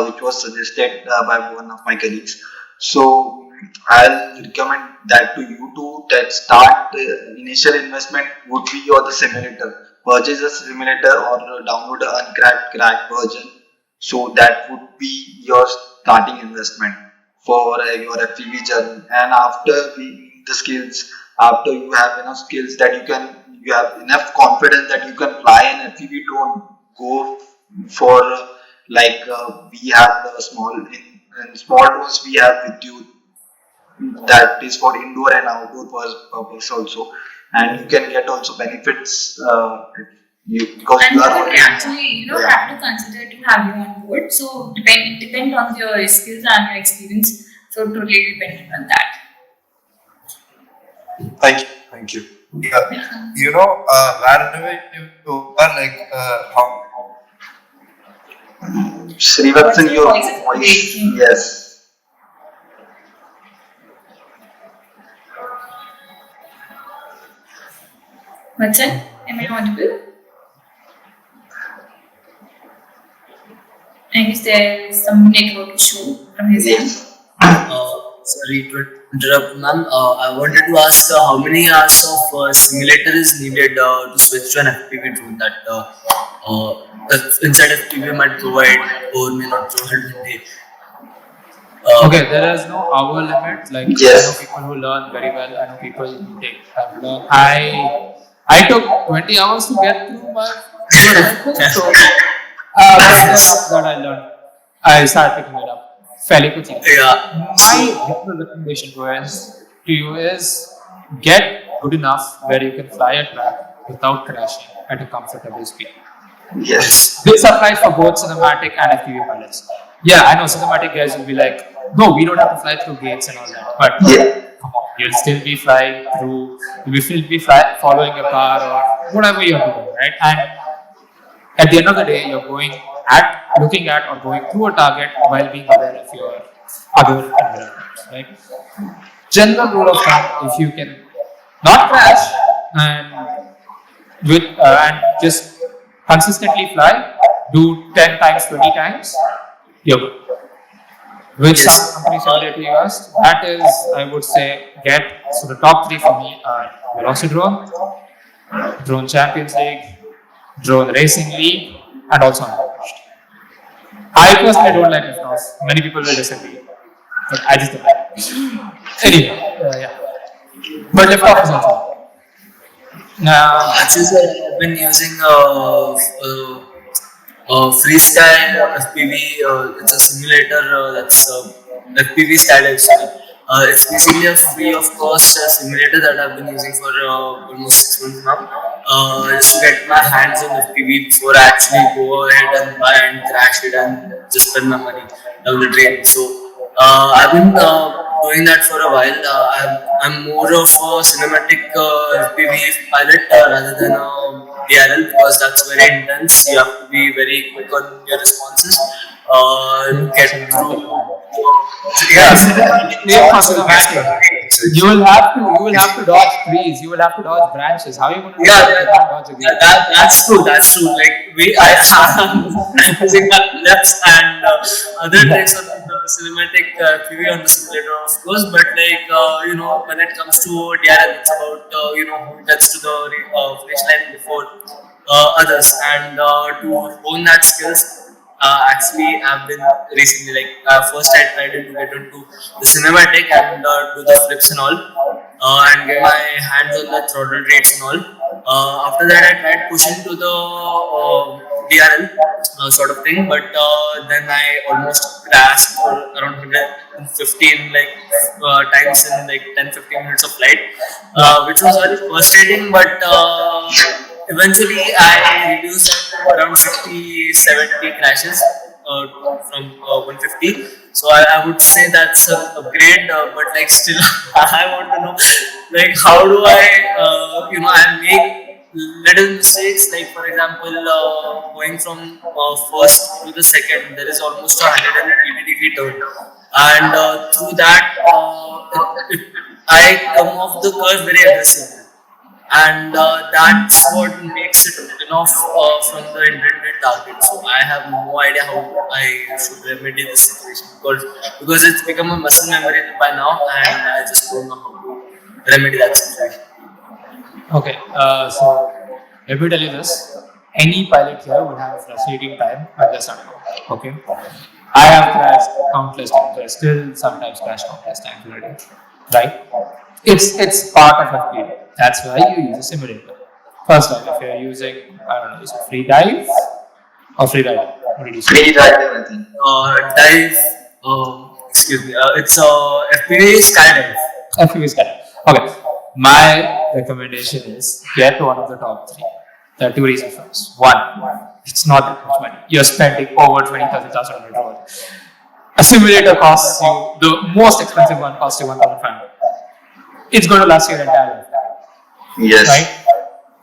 S2: which was suggested by one of my colleagues. So I'll recommend that to you too. That start initial investment would be on the simulator. Purchase a simulator or download an cracked version. So that would be your starting investment for your FPV journey. And after the skills, after you have enough skills that you have enough confidence that you can fly an FPV drone, go for we have the small drones we have with you that is for indoor and outdoor purpose also, and you can get also benefits because
S1: and
S2: you are already
S1: actually have to consider to have you on board. So depend on your skills and your experience. So totally dependent on that.
S13: Thank you.
S4: Yeah. Wherever you are, how
S2: Srivatzan, your voice, yes.
S1: What's that? Am I audible? I guess there is some network issue from his end.
S5: Sorry to interrupt, ma'am. I wanted to ask how many hours of simulator is needed to switch to an FPV drone that inside FPV might provide or may not provide.
S3: Okay, there is no hour limit. Like
S2: yes.
S3: I know people who learn very well. I know people who have learned. I took 20 hours to get through my so that I learned. I started picking it up fairly quickly.
S5: Yeah.
S3: My recommendation to you is get good enough where you can fly a track without crashing at a comfortable speed.
S2: Yes.
S3: This applies for both cinematic and FPV pilots. Yeah, I know cinematic guys will be like, no, we don't have to fly through gates and all that. But come on, You'll still be flying through, following a car or whatever you're doing, right? And at the end of the day, you're looking at or going through a target while being aware of your other environment, right? General rule of thumb: if you can not crash and and just consistently fly, do 10 times, 20 times, you're good. Which company simulator you asked? That is, I would say, so the top three for me are Velocidrone, Drone Champions League, Drone Racing League, and also Unpolished. I personally don't like FNOS. Many people will disagree, but I just don't like it. Anyway, yeah. But FNOS is also.
S5: Actually, I've been using freestyle FPV. It's a simulator that's FPV style actually. It's basically a free of cost simulator that I've been using for almost 6 months now. Just to get my hands on FPV before I actually go ahead and buy and crash it and just spend my money down the drain. So I've been doing that for a while. I'm more of a cinematic FPV pilot rather than a DRL because that's very intense. You have to be very quick on your responses. Get through.
S3: You will have to dodge trees. You will have to dodge branches. How are you going to dodge again?
S5: That's true. Like I am using my lefts and other types of cinematic PV on the simulator, of course. But when it comes to DRL, it's about who gets to the finish line before others, and to hone that skills. Actually, I've been recently first I tried to get into the cinematic and do the flips and all, and get my hands on the throttle rates and all. After that, I tried pushing to the DRL sort of thing, but then I almost crashed for around 115 times in 10-15 minutes of flight, which was very frustrating, but eventually I reduced that to around 60-70 crashes from 150. So I would say that's an upgrade, but still I want to know how do I make little mistakes, for example going from first to the second, there is almost a 180-degree turn, and through that I come off the curve very aggressive, and that's what makes it off from the intended target. So I have no idea how I should remedy this situation because it's become a muscle memory by now, and I just don't know how to remedy that situation.
S3: Okay, so let me tell you this. Any pilot here would have a frustrating time at the start. Okay, I have crashed countless times. I still sometimes crash countless times already. Right? It's part of FPV. That's why you use a simulator. First off, if you're using, is it free dive or free dive? What did you say?
S2: Free dive, I think.
S5: Dive. Excuse me. It's FPV skydive.
S3: FPV skydive. Okay. My recommendation is get one of the top three. There are two reasons for this. One, it's not that much money. You're spending over 20,000 on a drone. A simulator costs you, the most expensive one costs you 1,500. It's going to last your entire life.
S2: Yes.
S3: Right?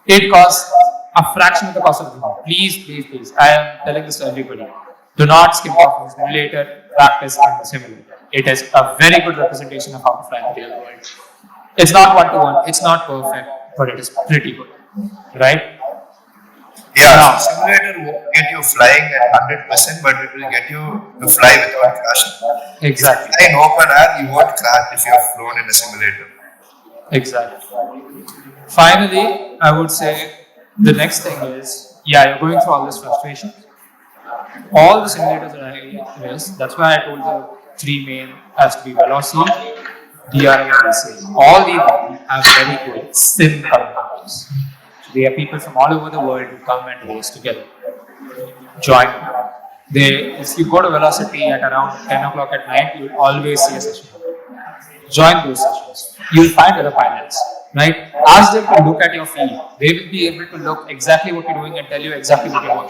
S3: It costs a fraction of the cost of the drone. Please. I am telling this to everybody. Do not skip off the simulator, practice on the simulator. It is a very good representation of how to fly in the real world. It's not one-to-one, it's not perfect, but it is pretty good. Right?
S13: Yeah,
S3: now,
S13: so simulator won't get you flying at 100%, but it will get you to fly without crashing.
S3: Exactly.
S13: If you fly in open air, you won't crash if you have flown in a simulator.
S3: Exactly. Finally, I would say the next thing is, you're going through all this frustration. All the simulators that I use, that's why I told the three main has to be Velocity, DRM and RC. All these have very good sim communities. So they are people from all over the world who come and race together. Join. If you go to Velocity at around 10 o'clock at night, you'll always see a session. Join those sessions. You'll find other pilots, right? Ask them to look at your feed. They will be able to look exactly what you're doing and tell you exactly what you're doing.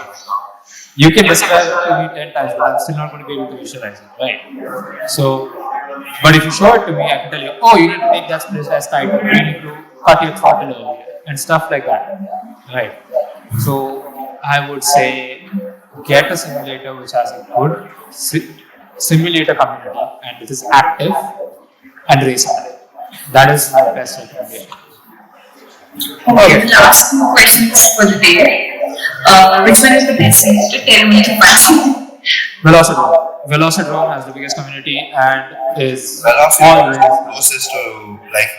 S3: You can describe it to me 10 times, but I'm still not going to be able to visualize it, right? So But if you show it to me, I can tell you, oh, you need to take that precise title, you need to cut your throttle earlier, and stuff like that. Right. So I would say get a simulator which has a good simulator community and it is active and racing. That is my best recommendation.
S1: Okay, last two questions for the day. Which one is the best simulator? Tell me to find.
S3: Velocitron has the biggest community and is
S13: Velocity is closest to life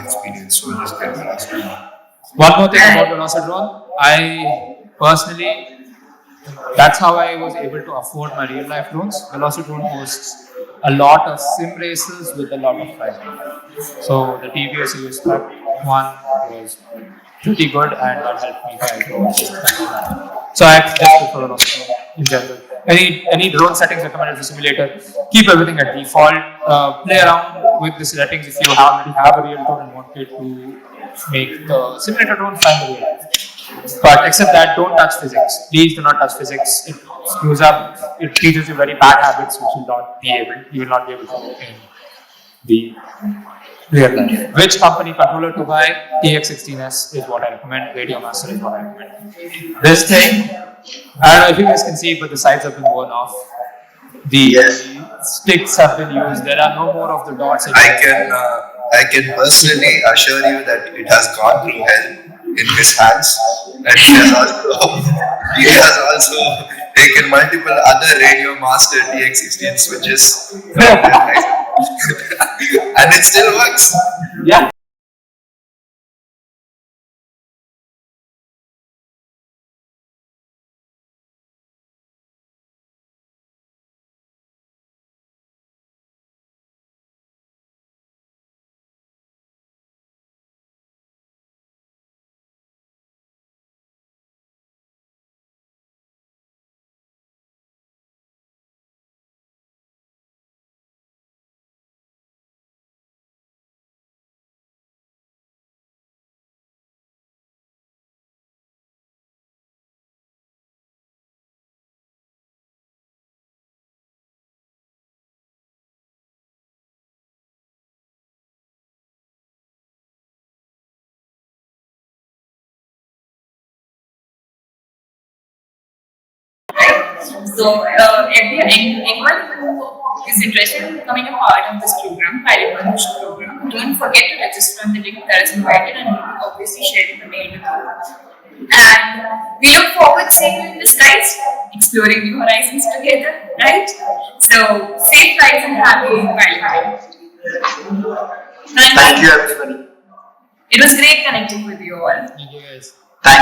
S13: experience, so just get Velocity.
S3: One more thing about Velocitron, I personally, that's how I was able to afford my real life drones. Velocitron hosts a lot of sim races with a lot of prizing. So the TVS US Cup one was pretty good and that helped me buy drones. So I just prefer Velocitron in general. Any drone settings recommended for simulator, keep everything at default. Play around with the settings if you already have a real drone and want it to make the simulator drone fly in the real life. But except that, don't touch physics. Please do not touch physics. It screws up. It teaches you very bad habits which you will not be able to do in the real life. Which company controller to buy? TX16S is what I recommend. Radio Master is what I recommend. This thing, I don't know if you guys can see, but the sides have been worn off. The sticks have been used. There are no more of the dots.
S13: I can personally assure you that it has gone through hell in his hands, and he has also taken multiple other Radio Master TX16 switches from their life. And it still works.
S3: Yeah.
S1: So, anyone who is interested in becoming a part of this program, pilot promotion program, don't forget to register on the link that is provided, and we will obviously share the mail with you. And we look forward to seeing you in the skies, exploring new horizons together, right? So, safe flights and happy piloting.
S2: Thank you, everybody.
S1: It was great connecting with you all.
S3: Thank you guys.